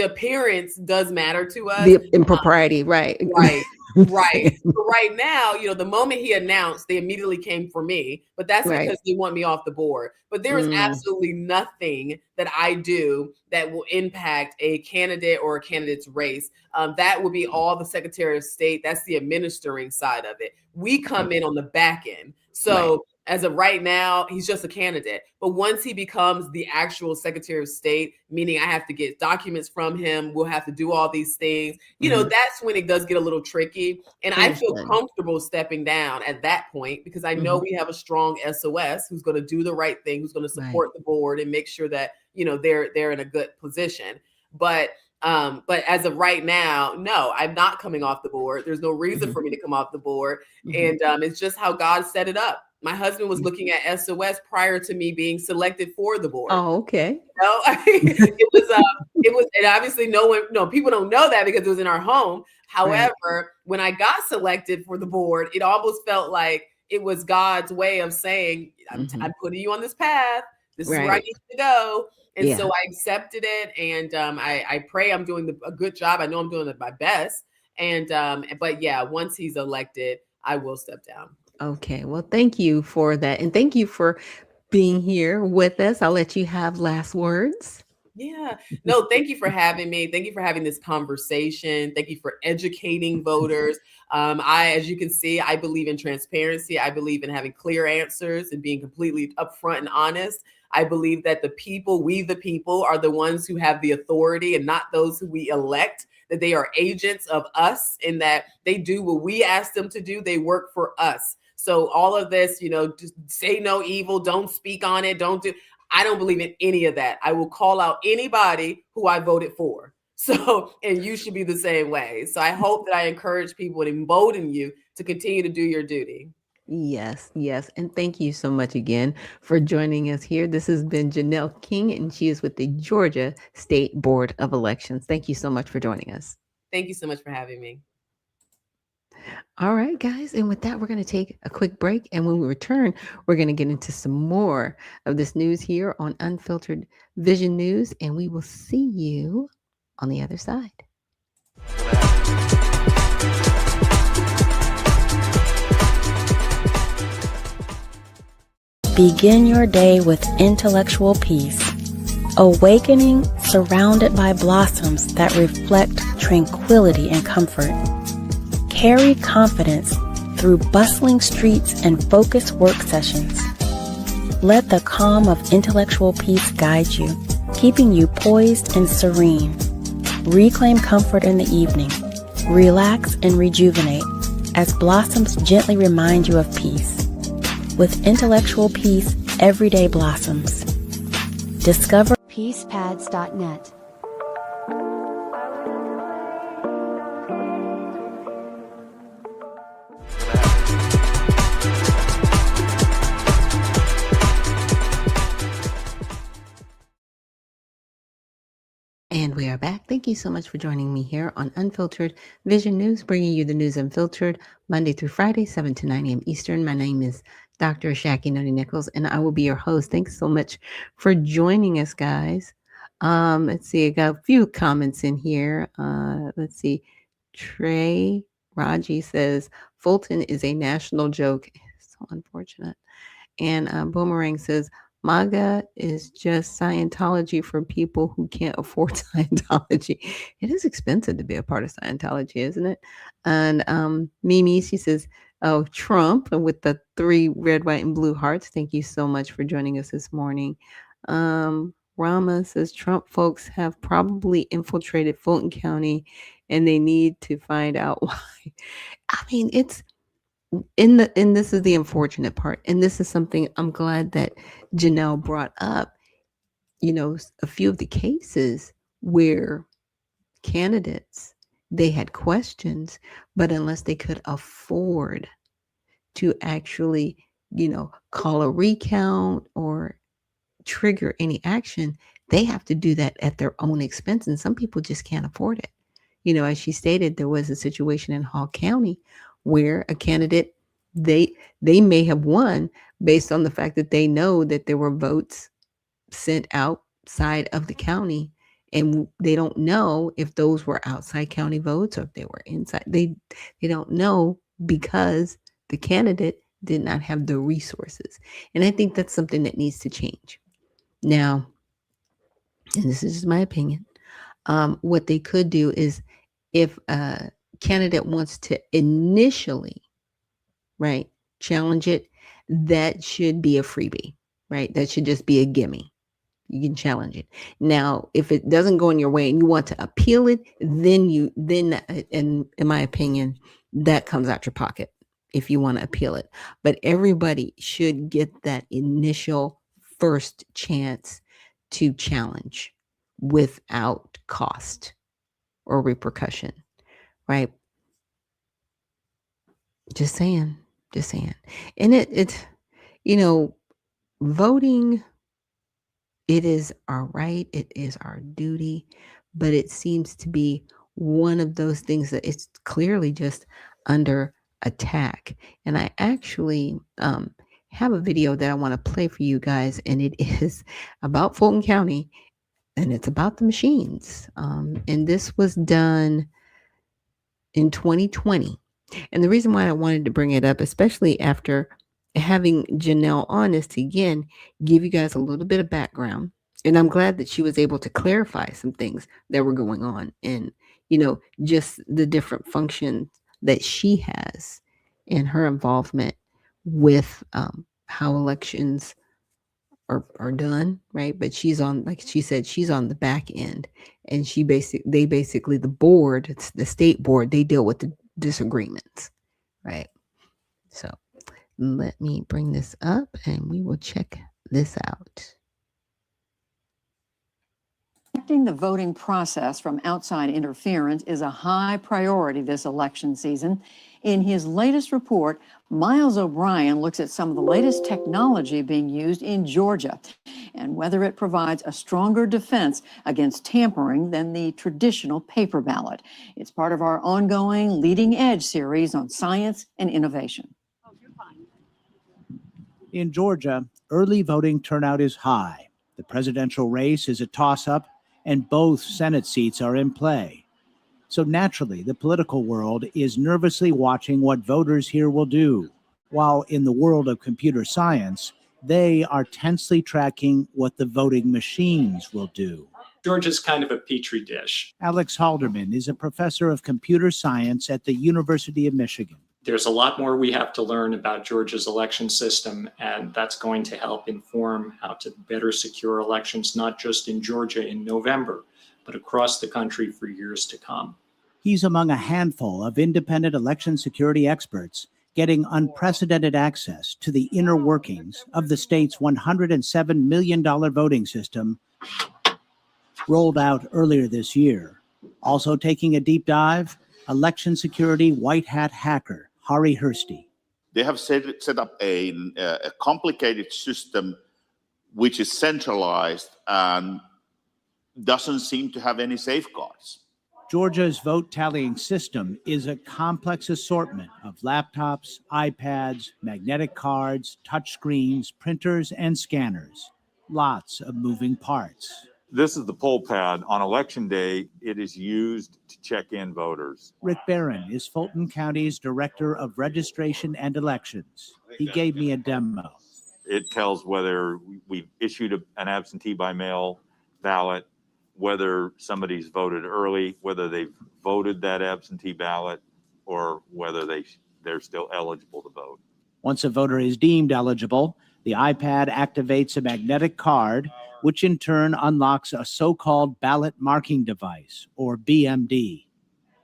appearance does matter to us. The impropriety, right? Right. Right. So right now, the moment he announced, they immediately came for me, but that's Right. because they want me off the board. But there is absolutely nothing that I do that will impact a candidate or a candidate's race. That would be all the Secretary of State. That's the administering side of it. We come in on the back end. So as of right now, he's just a candidate. But once he becomes the actual Secretary of State, meaning I have to get documents from him, we'll have to do all these things, that's when it does get a little tricky. And I feel comfortable stepping down at that point because I know we have a strong SOS who's going to do the right thing, who's going to support the board and make sure that, they're in a good position. But as of right now, no, I'm not coming off the board. There's no reason for me to come off the board. And it's just how God set it up. My husband was looking at SOS prior to me being selected for the board. Oh, okay. It was, and obviously people don't know that because it was in our home. However, when I got selected for the board, it almost felt like it was God's way of saying, I'm putting you on this path. This is where I need to go. And so I accepted it. And I pray I'm doing a good job. I know I'm doing my best. And, but yeah, once he's elected, I will step down. Okay. Well, thank you for that. And thank you for being here with us. I'll let you have last words. Yeah. No, thank you for having me. Thank you for having this conversation. Thank you for educating voters. As you can see, I believe in transparency. I believe in having clear answers and being completely upfront and honest. I believe that we the people, are the ones who have the authority and not those who we elect, that they are agents of us and that they do what we ask them to do. They work for us. So all of this, just say no evil, don't speak on it, I don't believe in any of that. I will call out anybody who I voted for. So, and you should be the same way. So I hope that I encourage people and embolden you to continue to do your duty. Yes, yes. And thank you so much again for joining us here. This has been Janelle King, and she is with the Georgia State Board of Elections. Thank you so much for joining us. Thank you so much for having me. All right, guys. And with that, we're going to take a quick break. And when we return, we're going to get into some more of this news here on Unfiltered Vision News. And we will see you on the other side. Begin your day with intellectual peace. Awakening surrounded by blossoms that reflect tranquility and comfort. Carry confidence through bustling streets and focused work sessions. Let the calm of intellectual peace guide you, keeping you poised and serene. Reclaim comfort in the evening. Relax and rejuvenate as blossoms gently remind you of peace. With intellectual peace, everyday blossoms. Discover peacepads.net. And we are back. Thank you so much for joining me here on Unfiltered Vision News, bringing you the news unfiltered Monday through Friday, 7 to 9 a.m. Eastern. My name is Dr. Ashaki Noni Nichols, and I will be your host. Thanks so much for joining us, guys. Let's see. I got a few comments in here. Let's see. Trey Raji says, Fulton is a national joke. So unfortunate. And Boomerang says, MAGA is just Scientology for people who can't afford Scientology. It is expensive to be a part of Scientology, isn't it? And Mimi, she says, oh, Trump with the 3 red, white, and blue hearts. Thank you so much for joining us this morning. Rama says, Trump folks have probably infiltrated Fulton County and they need to find out why. I mean, it's and this is the unfortunate part, and this is something I'm glad that Janelle brought up, a few of the cases where candidates, they had questions, but unless they could afford to actually, call a recount or trigger any action, they have to do that at their own expense. And some people just can't afford it. As she stated, there was a situation in Hall County where a candidate, they may have won based on the fact that they know that there were votes sent outside of the county And they don't know if those were outside county votes or if they were inside. They don't know because the candidate did not have the resources. And I think that's something that needs to change. Now, and this is just my opinion, what they could do is if a candidate wants to initially, right, challenge it, that should be a freebie, right? That should just be a gimme. You can challenge it. Now, if it doesn't go in your way and you want to appeal it, then in my opinion, that comes out your pocket if you want to appeal it. But everybody should get that initial first chance to challenge without cost or repercussion, right? Just saying. And it's, voting, it is our right, it is our duty, but it seems to be one of those things that it's clearly just under attack. And I actually have a video that I want to play for you guys, and it is about Fulton County, and it's about the machines. And this was done in 2020. And the reason why I wanted to bring it up, especially after having Janelle on, is to, again, give you guys a little bit of background. And I'm glad that she was able to clarify some things that were going on and, just the different functions that she has in her involvement with how elections are done, right? But she's on, like she said, she's on the back end, and they basically, the board, it's the state board, they deal with the disagreements, right? So let me bring this up and we will check this out. Protecting the voting process from outside interference is a high priority this election season. In his latest report, Miles O'Brien looks at some of the latest technology being used in Georgia and whether it provides a stronger defense against tampering than the traditional paper ballot. It's part of our ongoing Leading Edge series on science and innovation. In Georgia, early voting turnout is high. The presidential race is a toss-up, and both Senate seats are in play. So naturally, the political world is nervously watching what voters here will do, while in the world of computer science, they are tensely tracking what the voting machines will do. Georgia's kind of a petri dish. Alex Halderman is a professor of computer science at the University of Michigan. There's a lot more we have to learn about Georgia's election system, and that's going to help inform how to better secure elections, not just in Georgia in November, but across the country for years to come. He's among a handful of independent election security experts getting unprecedented access to the inner workings of the state's $107 million voting system rolled out earlier this year. Also taking a deep dive, election security white hat hacker Hari Hursty. They have set up a complicated system which is centralized and doesn't seem to have any safeguards. Georgia's vote tallying system is a complex assortment of laptops, iPads, magnetic cards, touchscreens, printers, and scanners. Lots of moving parts. This is the poll pad. On election day, it is used to check in voters. Rick Barron is Fulton County's Director of Registration and Elections. He gave me a demo. It tells whether we've issued an absentee by mail ballot, whether somebody's voted early, whether they've voted that absentee ballot, or whether they're still eligible to vote. Once a voter is deemed eligible, the iPad activates a magnetic card, which in turn unlocks a so-called ballot marking device, or BMD.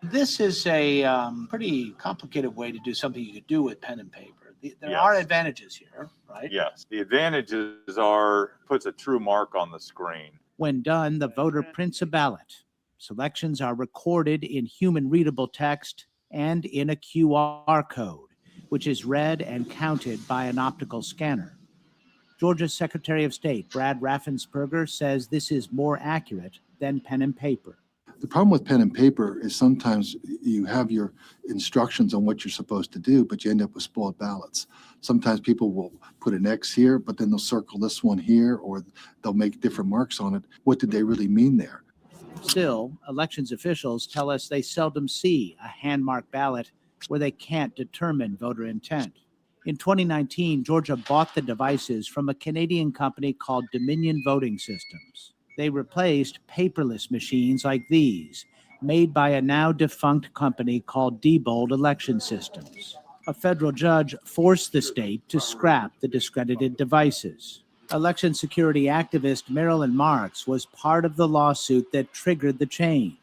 This is a pretty complicated way to do something you could do with pen and paper. There Yes. are advantages here, right? Yes. The advantages are puts a true mark on the screen. When done, the voter prints a ballot. Selections are recorded in human-readable text and in a QR code, which is read and counted by an optical scanner. Georgia's Secretary of State, Brad Raffensperger, says this is more accurate than pen and paper. The problem with pen and paper is sometimes you have your instructions on what you're supposed to do, but you end up with spoiled ballots. Sometimes people will put an X here, but then they'll circle this one here, or they'll make different marks on it. What did they really mean there? Still, elections officials tell us they seldom see a hand-marked ballot where they can't determine voter intent. In 2019, Georgia bought the devices from a Canadian company called Dominion Voting Systems. They replaced paperless machines like these, made by a now defunct company called Diebold Election Systems. A federal judge forced the state to scrap the discredited devices. Election security activist Marilyn Marks was part of the lawsuit that triggered the change.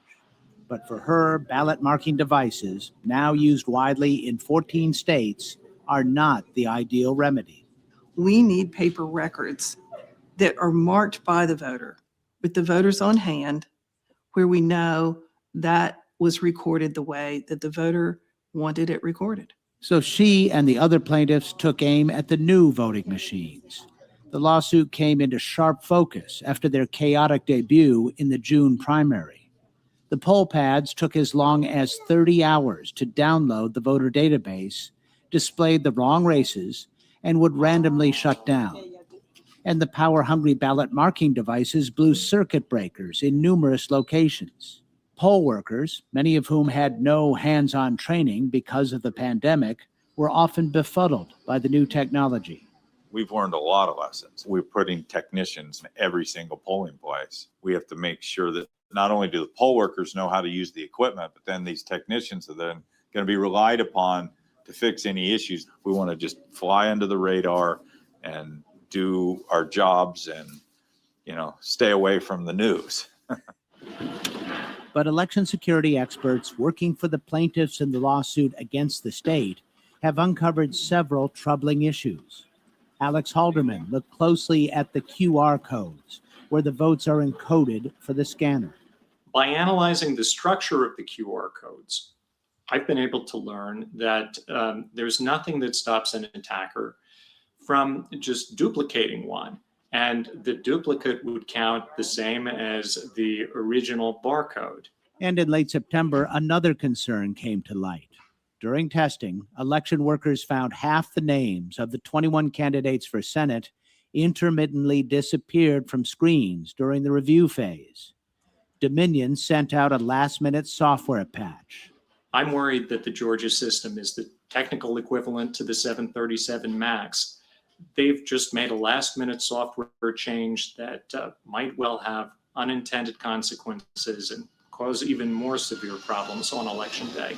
But for her, ballot marking devices, now used widely in 14 states, are not the ideal remedy. We need paper records that are marked by the voter with the voters on hand, where we know that was recorded the way that the voter wanted it recorded. So she and the other plaintiffs took aim at the new voting machines. The lawsuit came into sharp focus after their chaotic debut in the June primary. The poll pads took as long as 30 hours to download the voter database, displayed the wrong races, and would randomly shut down. And the power-hungry ballot marking devices blew circuit breakers in numerous locations. Poll workers, many of whom had no hands-on training because of the pandemic, were often befuddled by the new technology. We've learned a lot of lessons. We're putting technicians in every single polling place. We have to make sure that not only do the poll workers know how to use the equipment, but then these technicians are then going to be relied upon to fix any issues. We want to just fly under the radar and do our jobs and, stay away from the news. But election security experts working for the plaintiffs in the lawsuit against the state have uncovered several troubling issues. Alex Halderman looked closely at the QR codes where the votes are encoded for the scanner. By analyzing the structure of the QR codes, I've been able to learn that there's nothing that stops an attacker from just duplicating one. And the duplicate would count the same as the original barcode. And in late September, another concern came to light. During testing, election workers found half the names of the 21 candidates for Senate intermittently disappeared from screens during the review phase. Dominion sent out a last-minute software patch. I'm worried that the Georgia system is the technical equivalent to the 737 MAX. They've just made a last-minute software change that might well have unintended consequences and cause even more severe problems on election day.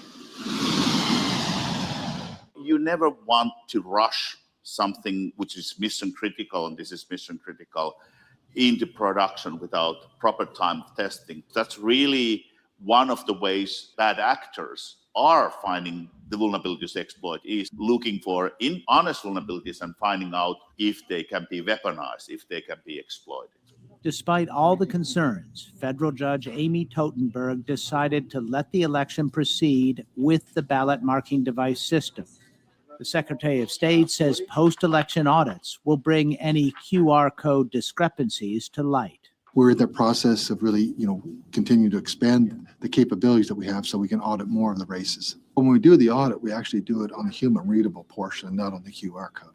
You never want to rush something which is mission critical, and this is mission critical, into production without proper time testing. That's really one of the ways bad actors are finding the vulnerabilities to exploit, is looking for honest vulnerabilities and finding out if they can be weaponized, if they can be exploited. Despite all the concerns, federal judge Amy Totenberg decided to let the election proceed with the ballot marking device system. The Secretary of State says post-election audits will bring any QR code discrepancies to light. We're in the process of really, continuing to expand the capabilities that we have so we can audit more of the races. When we do the audit, we actually do it on the human readable portion, not on the QR code.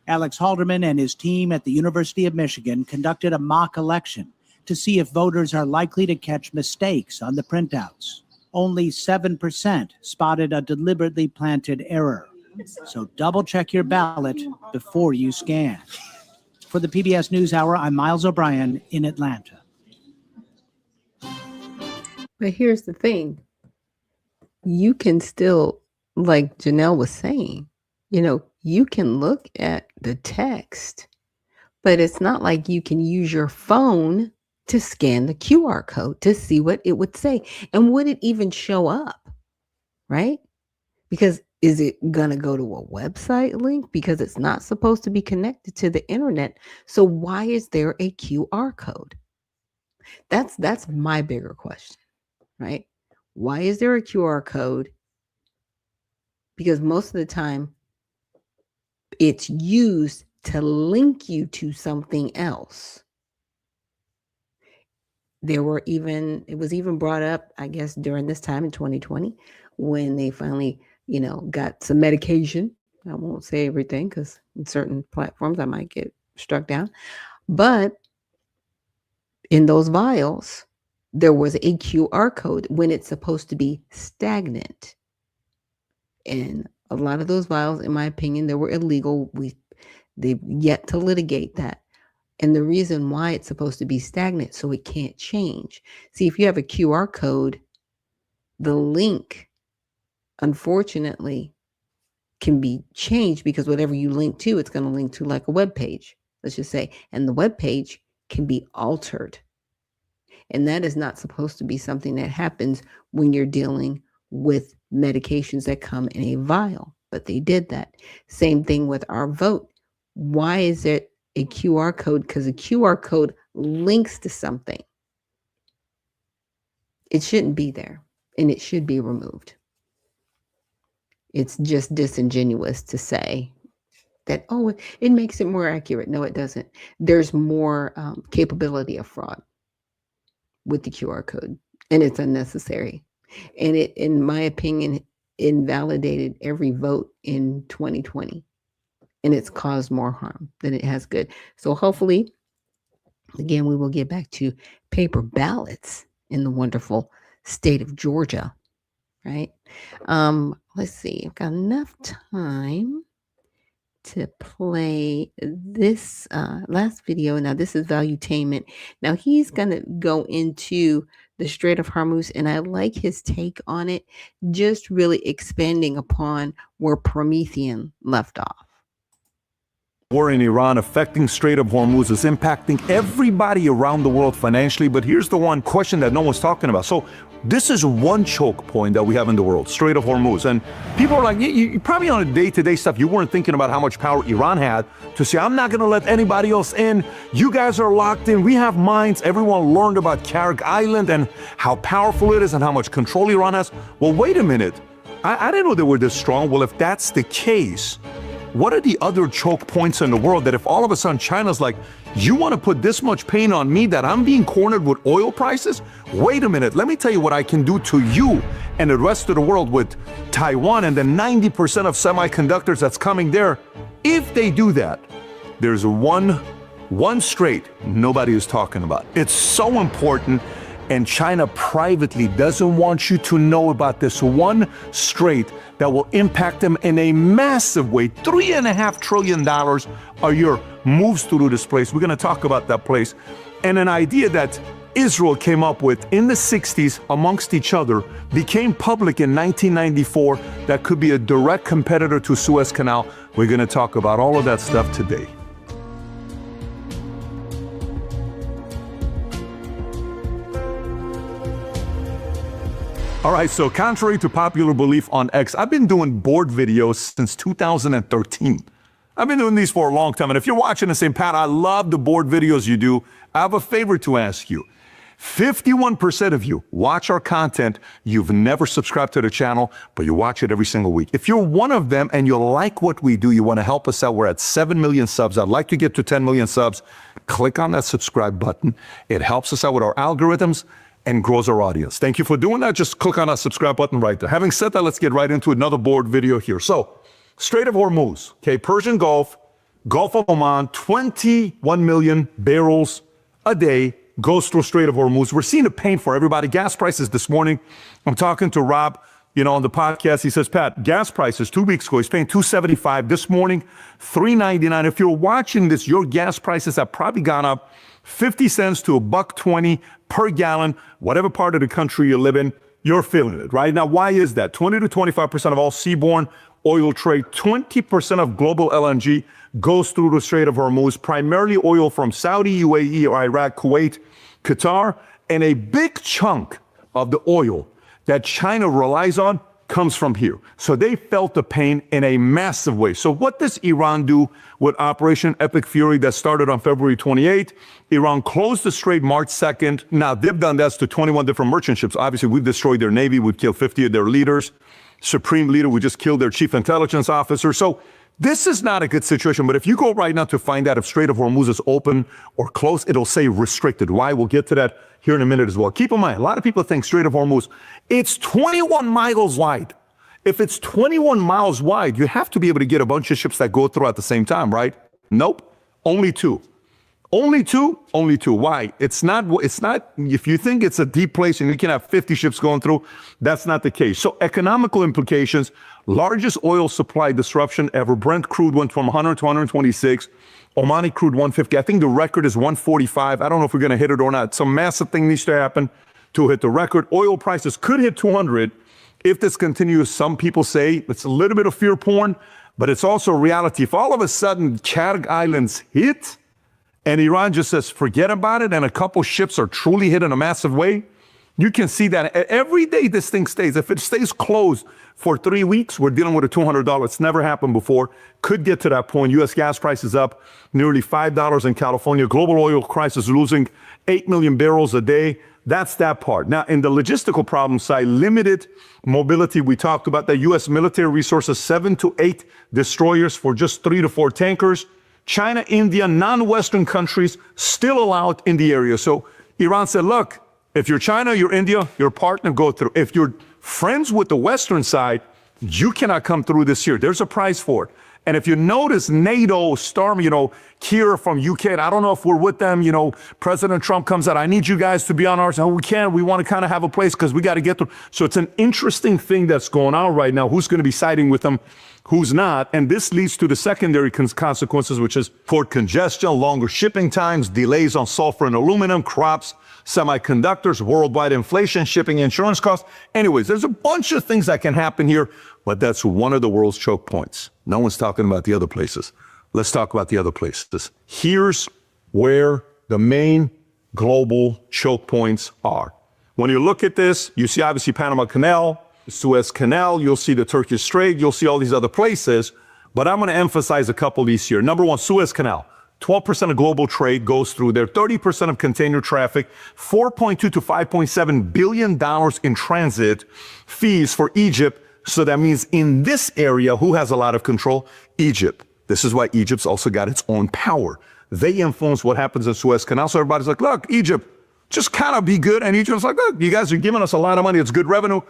Alex Halderman and his team at the University of Michigan conducted a mock election to see if voters are likely to catch mistakes on the printouts. Only 7% spotted a deliberately planted error. So double check your ballot before you scan. For the PBS NewsHour, I'm Miles O'Brien in Atlanta. But here's the thing. You can still, like Janelle was saying, you can look at the text, but it's not like you can use your phone to scan the QR code to see what it would say. And would it even show up, right? Because is it going to go to a website link? Because it's not supposed to be connected to the internet. So why is there a QR code? That's my bigger question, right? Why is there a QR code? Because most of the time it's used to link you to something else. It was even brought up, I guess, during this time in 2020, when they finally, got some medication. I won't say everything because in certain platforms I might get struck down. But in those vials, there was a QR code when it's supposed to be stagnant. And a lot of those vials, in my opinion, they were illegal. They've yet to litigate that. And the reason why it's supposed to be stagnant, so it can't change. See, if you have a QR code, the link, unfortunately, can be changed because whatever you link to, it's going to link to like a web page, let's just say. And the web page can be altered. And that is not supposed to be something that happens when you're dealing with medications that come in a vial. But they did that. Same thing with our vote. Why is it a QR code? Because a QR code links to something. It shouldn't be there, and it should be removed. It's just disingenuous to say that, oh, it makes it more accurate. No, it doesn't. There's more capability of fraud with the QR code, and it's unnecessary. And it, in my opinion, invalidated every vote in 2020, and it's caused more harm than it has good. So hopefully, again, we will get back to paper ballots in the wonderful state of Georgia, right? Let's see, I've got enough time to play this last video. Now, this is Valuetainment. Now, he's going to go into the Strait of Hormuz, and I like his take on it, just really expanding upon where Promethean left off. War in Iran affecting Strait of Hormuz is impacting everybody around the world financially, but here's the one question that no one's talking about. So this is one choke point that we have in the world, Strait of Hormuz. And people are like, you probably on a day-to-day stuff, you weren't thinking about how much power Iran had to say, I'm not going to let anybody else in. You guys are locked in. We have mines. Everyone learned about Karg Island and how powerful it is and how much control Iran has. Well, wait a minute. I didn't know they were this strong. Well, if that's the case, what are the other choke points in the world that if all of a sudden China's like, you want to put this much pain on me that I'm being cornered with oil prices? Wait a minute, let me tell you what I can do to you and the rest of the world with Taiwan and the 90% of semiconductors that's coming there. If they do that, there's one strait nobody is talking about. It's so important, and China privately doesn't want you to know about this one strait that will impact them in a massive way. $3.5 trillion a year moves through this place. We're going to talk about that place. And an idea that Israel came up with in the 60s amongst each other became public in 1994 that could be a direct competitor to Suez Canal. We're going to talk about all of that stuff today. All right, so contrary to popular belief on X, I've been doing board videos since 2013. I've been doing these for a long time, and if you're watching and saying, Pat, I love the board videos you do, I have a favor to ask you. 51% of you watch our content, you've never subscribed to the channel, but you watch it every single week. If you're one of them and you like what we do, you want to help us out, we're at 7 million subs. I'd like to get to 10 million subs. Click on that subscribe button. It helps us out with our algorithms and grows our audience. Thank you for doing that. Just click on that subscribe button right there. Having said that, let's get right into another board video here. So, Strait of Hormuz, okay, Persian Gulf, Gulf of Oman, 21 million barrels a day goes through Strait of Hormuz. We're seeing the pain for everybody. Gas prices this morning, I'm talking to Rob, on the podcast. He says, Pat, gas prices 2 weeks ago, he's paying $2.75. This morning, $3.99. If you're watching this, your gas prices have probably gone up 50 cents to $1.20 per gallon. Whatever part of the country you live in, you're feeling it, right? Now, why is that? 20 to 25% of all seaborne oil trade, 20% of global LNG goes through the Strait of Hormuz, primarily oil from Saudi, UAE, or Iraq, Kuwait, Qatar, and a big chunk of the oil that China relies on comes from here. So they felt the pain in a massive way. So what does Iran do with Operation Epic Fury that started on February 28th? Iran closed the strait March 2nd. Now, they've done that to 21 different merchant ships. Obviously, we've destroyed their navy. We've killed 50 of their leaders. Supreme leader, we just killed their chief intelligence officer. So this is not a good situation. But if you go right now to find out if Strait of Hormuz is open or closed, it'll say restricted. Why? We'll get to that here in a minute as well. Keep in mind, a lot of people think Strait of Hormuz, it's 21 miles wide. If it's 21 miles wide, you have to be able to get a bunch of ships that go through at the same time, right? Nope, only two. Only two? Only two. Why? It's not, if you think it's a deep place and you can have 50 ships going through, that's not the case. So economical implications, largest oil supply disruption ever. Brent crude went from 100 to 126. Omani crude 150. I think the record is 145. I don't know if we're going to hit it or not. Some massive thing needs to happen to hit the record. Oil prices could hit 200 if this continues. Some people say it's a little bit of fear porn, but it's also reality. If all of a sudden Karg Islands hit, and Iran just says, forget about it, and a couple ships are truly hit in a massive way, you can see that every day this thing stays. If it stays closed for 3 weeks, we're dealing with a $200. It's never happened before. Could get to that point. U.S. gas prices up nearly $5 in California. Global oil crisis losing 8 million barrels a day. That's that part. Now, in the logistical problem side, limited mobility. We talked about the U.S. military resources, 7 to 8 destroyers for just 3 to 4 tankers. China, India, non-Western countries still allowed in the area. So Iran said, look, if you're China, you're India, your partner, go through. If you're friends with the Western side, you cannot come through this year. There's a price for it. And if you notice NATO storm, Kier from UK, and I don't know if we're with them, President Trump comes out, I need you guys to be on ours. Oh, we can't. We want to kind of have a place because we got to get through. So it's an interesting thing that's going on right now. Who's going to be siding with them? Who's not? And this leads to the secondary consequences, which is port congestion, longer shipping times, delays on sulfur and aluminum, crops, semiconductors, worldwide inflation, shipping, insurance costs. Anyways, there's a bunch of things that can happen here, but that's one of the world's choke points. No one's talking about the other places. Let's talk about the other places. Here's where the main global choke points are. When you look at this, you see obviously Panama Canal, Suez Canal, you'll see the Turkish Strait, you'll see all these other places, but I'm going to emphasize a couple of these here. Number one, Suez Canal. 12% of global trade goes through there, 30% of container traffic, $4.2 to $5.7 billion in transit fees for Egypt. So that means in this area, who has a lot of control? Egypt. This is why Egypt's also got its own power. They influence what happens in Suez Canal. So everybody's like, look, Egypt, just kind of be good. And Egypt's like, look, you guys are giving us a lot of money. It's good revenue.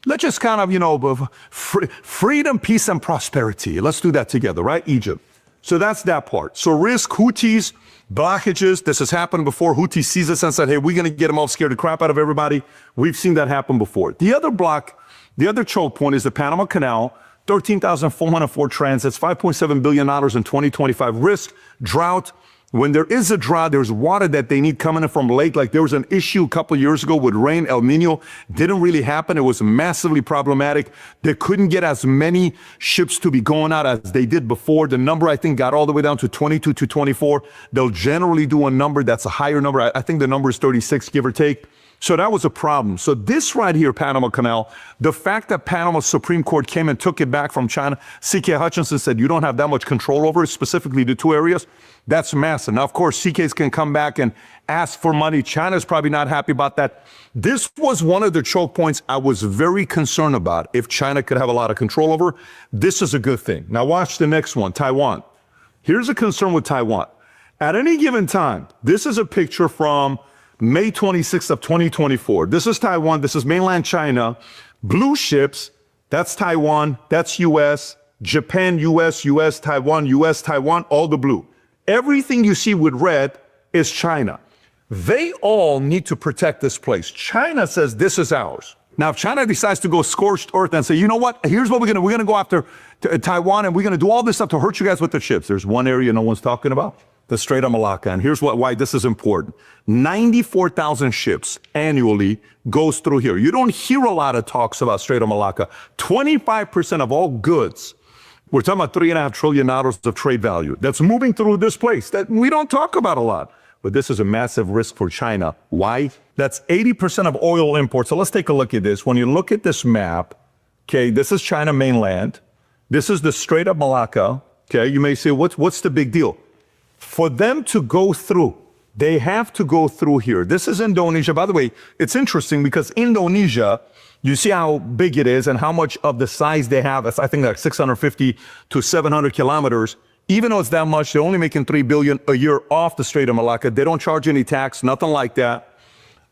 Let's just kind of, freedom, peace, and prosperity. Let's do that together, right? Egypt. So that's that part. So risk, Houthis, blockages. This has happened before. Houthis sees this and said, hey, we're going to get them all scared the crap out of everybody. We've seen that happen before. The other choke point is the Panama Canal, 13,404 transits, $5.7 billion in 2025. Risk, drought. When there is a drought, there's water that they need coming in from lake. Like there was an issue a couple of years ago with rain, El Nino. Didn't really happen. It was massively problematic. They couldn't get as many ships to be going out as they did before. The number, I think, got all the way down to 22 to 24. They'll generally do a number that's a higher number. I think the number is 36, give or take. So that was a problem. So this right here, Panama Canal, the fact that Panama's Supreme Court came and took it back from China, C.K. Hutchinson said you don't have that much control over it, specifically the two areas. That's massive. Now, of course, CKs can come back and ask for money. China's probably not happy about that. This was one of the choke points I was very concerned about. If China could have a lot of control over, this is a good thing. Now watch the next one, Taiwan. Here's a concern with Taiwan. At any given time, this is a picture from May 26th of 2024. This is Taiwan. This is mainland China. Blue ships, that's Taiwan, that's US, Japan, US, Taiwan, all the blue. Everything you see with red is China. They all need to protect this place. China says this is ours. Now, if China decides to go scorched earth and say, you know what, here's what we're going to go after Taiwan and we're going to do all this stuff to hurt you guys with the ships. There's one area no one's talking about, the Strait of Malacca. And here's why this is important. 94,000 ships annually goes through here. You don't hear a lot of talks about Strait of Malacca. 25% of all goods, we're talking about $3.5 trillion of trade value that's moving through this place that we don't talk about a lot. But this is a massive risk for China. Why? That's 80% of oil imports. So let's take a look at this. When you look at this map, okay, this is China mainland. This is the Strait of Malacca. Okay, you may say, what's the big deal? For them to go through, they have to go through here. This is Indonesia. By the way, it's interesting because Indonesia, you see how big it is and how much of the size they have. It's, I think, like 650 to 700 kilometers. Even though it's that much, they're only making $3 billion a year off the Strait of Malacca. They don't charge any tax, nothing like that.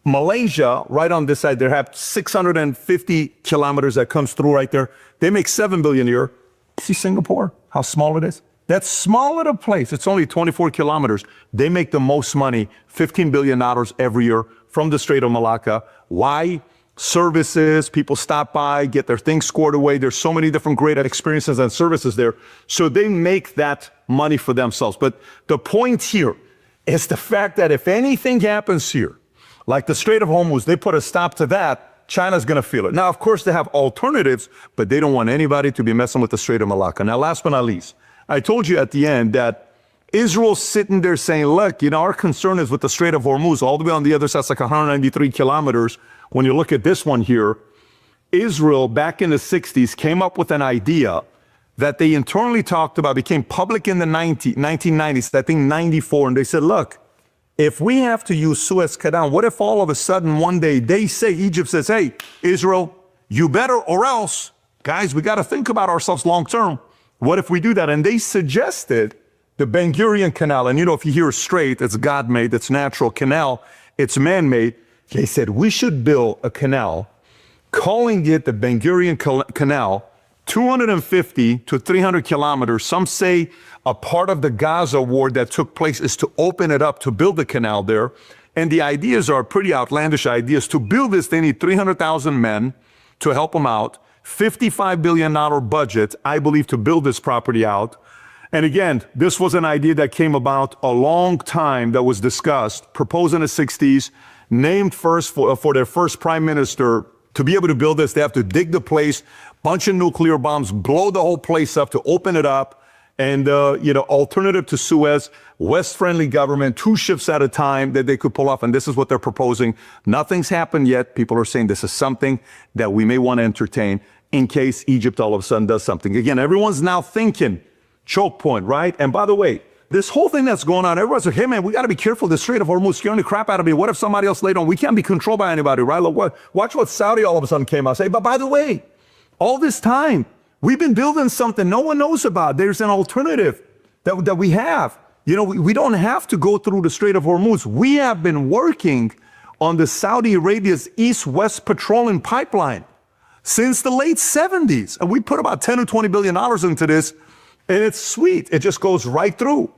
Malaysia, right on this side, they have 650 kilometers that comes through right there. They make $7 billion a year. See Singapore, how small it is? That small little place, it's only 24 kilometers. They make the most money, $15 billion every year from the Strait of Malacca. Why? Services, people stop by, get their things scored away. There's so many different great experiences and services there. So they make that money for themselves. But the point here is the fact that if anything happens here, like the Strait of Hormuz, they put a stop to that, China's going to feel it. Now, of course, they have alternatives, but they don't want anybody to be messing with the Strait of Malacca. Now, last but not least, I told you at the end that Israel's sitting there saying, look, you know, our concern is with the Strait of Hormuz, all the way on the other side, it's like 193 kilometers. When you look at this one here, Israel back in the 60s came up with an idea that they internally talked about, became public in the 1990s, I think 94, and they said, look, if we have to use Suez Canal, what if all of a sudden one day they say, Egypt says, hey, Israel, you better or else, guys, we got to think about ourselves long term. What if we do that? And they suggested the Ben Gurion Canal. And you know, if you hear strait, it's God-made, it's natural canal, it's man-made. They said we should build a canal, calling it the Ben Gurion Canal, 250 to 300 kilometers. Some say a part of the Gaza war that took place is to open it up to build the canal there. And the ideas are pretty outlandish ideas. To build this, they need 300,000 men to help them out. $55 billion budget, I believe, to build this property out. And again, this was an idea that came about a long time that was discussed, proposed in the 60s, named first for their first prime minister. To be able to build this, they have to dig the place, bunch of nuclear bombs, blow the whole place up to open it up. And, you know, alternative to Suez, West-friendly government, 2 ships at a time that they could pull off. And this is what they're proposing. Nothing's happened yet. People are saying this is something that we may want to entertain in case Egypt all of a sudden does something. Again, everyone's now thinking choke point, right? And by the way, this whole thing that's going on, everyone's like, hey, man, we got to be careful. The Strait of Hormuz scaring the crap out of me. What if somebody else later on? We can't be controlled by anybody, right? Look, watch what Saudi all of a sudden came out and say, but by the way, all this time, we've been building something no one knows about. There's an alternative that we have. You know, we don't have to go through the Strait of Hormuz. We have been working on the Saudi Arabia's East-West petroleum pipeline since the late 70s. And we put about 10 or $20 billion into this, and it's sweet. It just goes right through.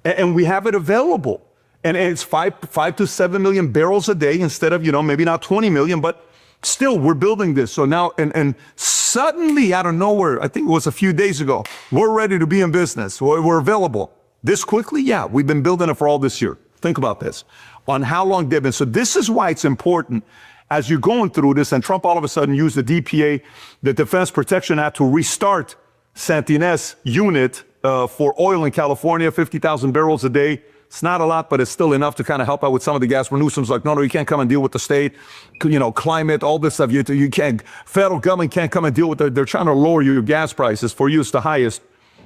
And we have it available. And it's 5 to 7 million barrels a day instead of, you know, maybe not 20 million, but still, we're building this. So now, and suddenly out of nowhere, I think it was a few days ago, we're ready to be in business. We're available. This quickly? Yeah, we've been building it for all this year. Think about this, on how long they've been. So this is why it's important as you're going through this, and Trump all of a sudden used the DPA, the Defense Production Act, to restart Santinez unit for oil in California, 50,000 barrels a day. It's not a lot, but it's still enough to kind of help out with some of the gas. Newsom's like, no, you can't come and deal with the state, you know, climate, all this stuff. You can't, federal government can't come and deal with it. They're trying to lower your gas prices. For you, it's the highest.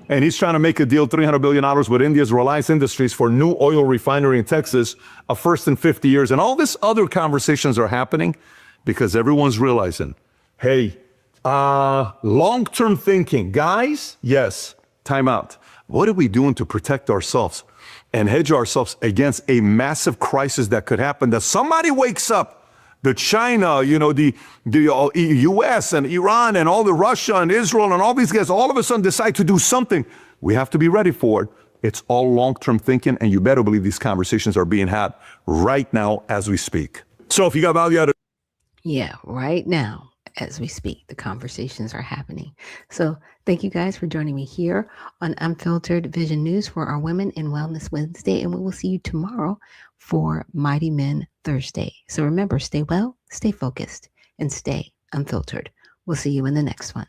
And he's trying to make a deal, $300 billion with India's Reliance Industries for new oil refinery in Texas, a first in 50 years. And all this other conversations are happening because everyone's realizing, hey, long-term thinking. Guys, yes, time out. What are we doing to protect ourselves and hedge ourselves against a massive crisis that could happen, that somebody wakes up, the China, you know, the US and Iran and all the Russia and Israel and all these guys all of a sudden decide to do something. We have to be ready for it. It's all long-term thinking, and you better believe these conversations are being had right now as we speak. So if you got value out of Yeah, right now, as we speak, the conversations are happening. So thank you guys for joining me here on Unfiltered Vision News for our Women in Wellness Wednesday. And we will see you tomorrow for Mighty Men Thursday. So remember, stay well, stay focused, and stay unfiltered. We'll see you in the next one.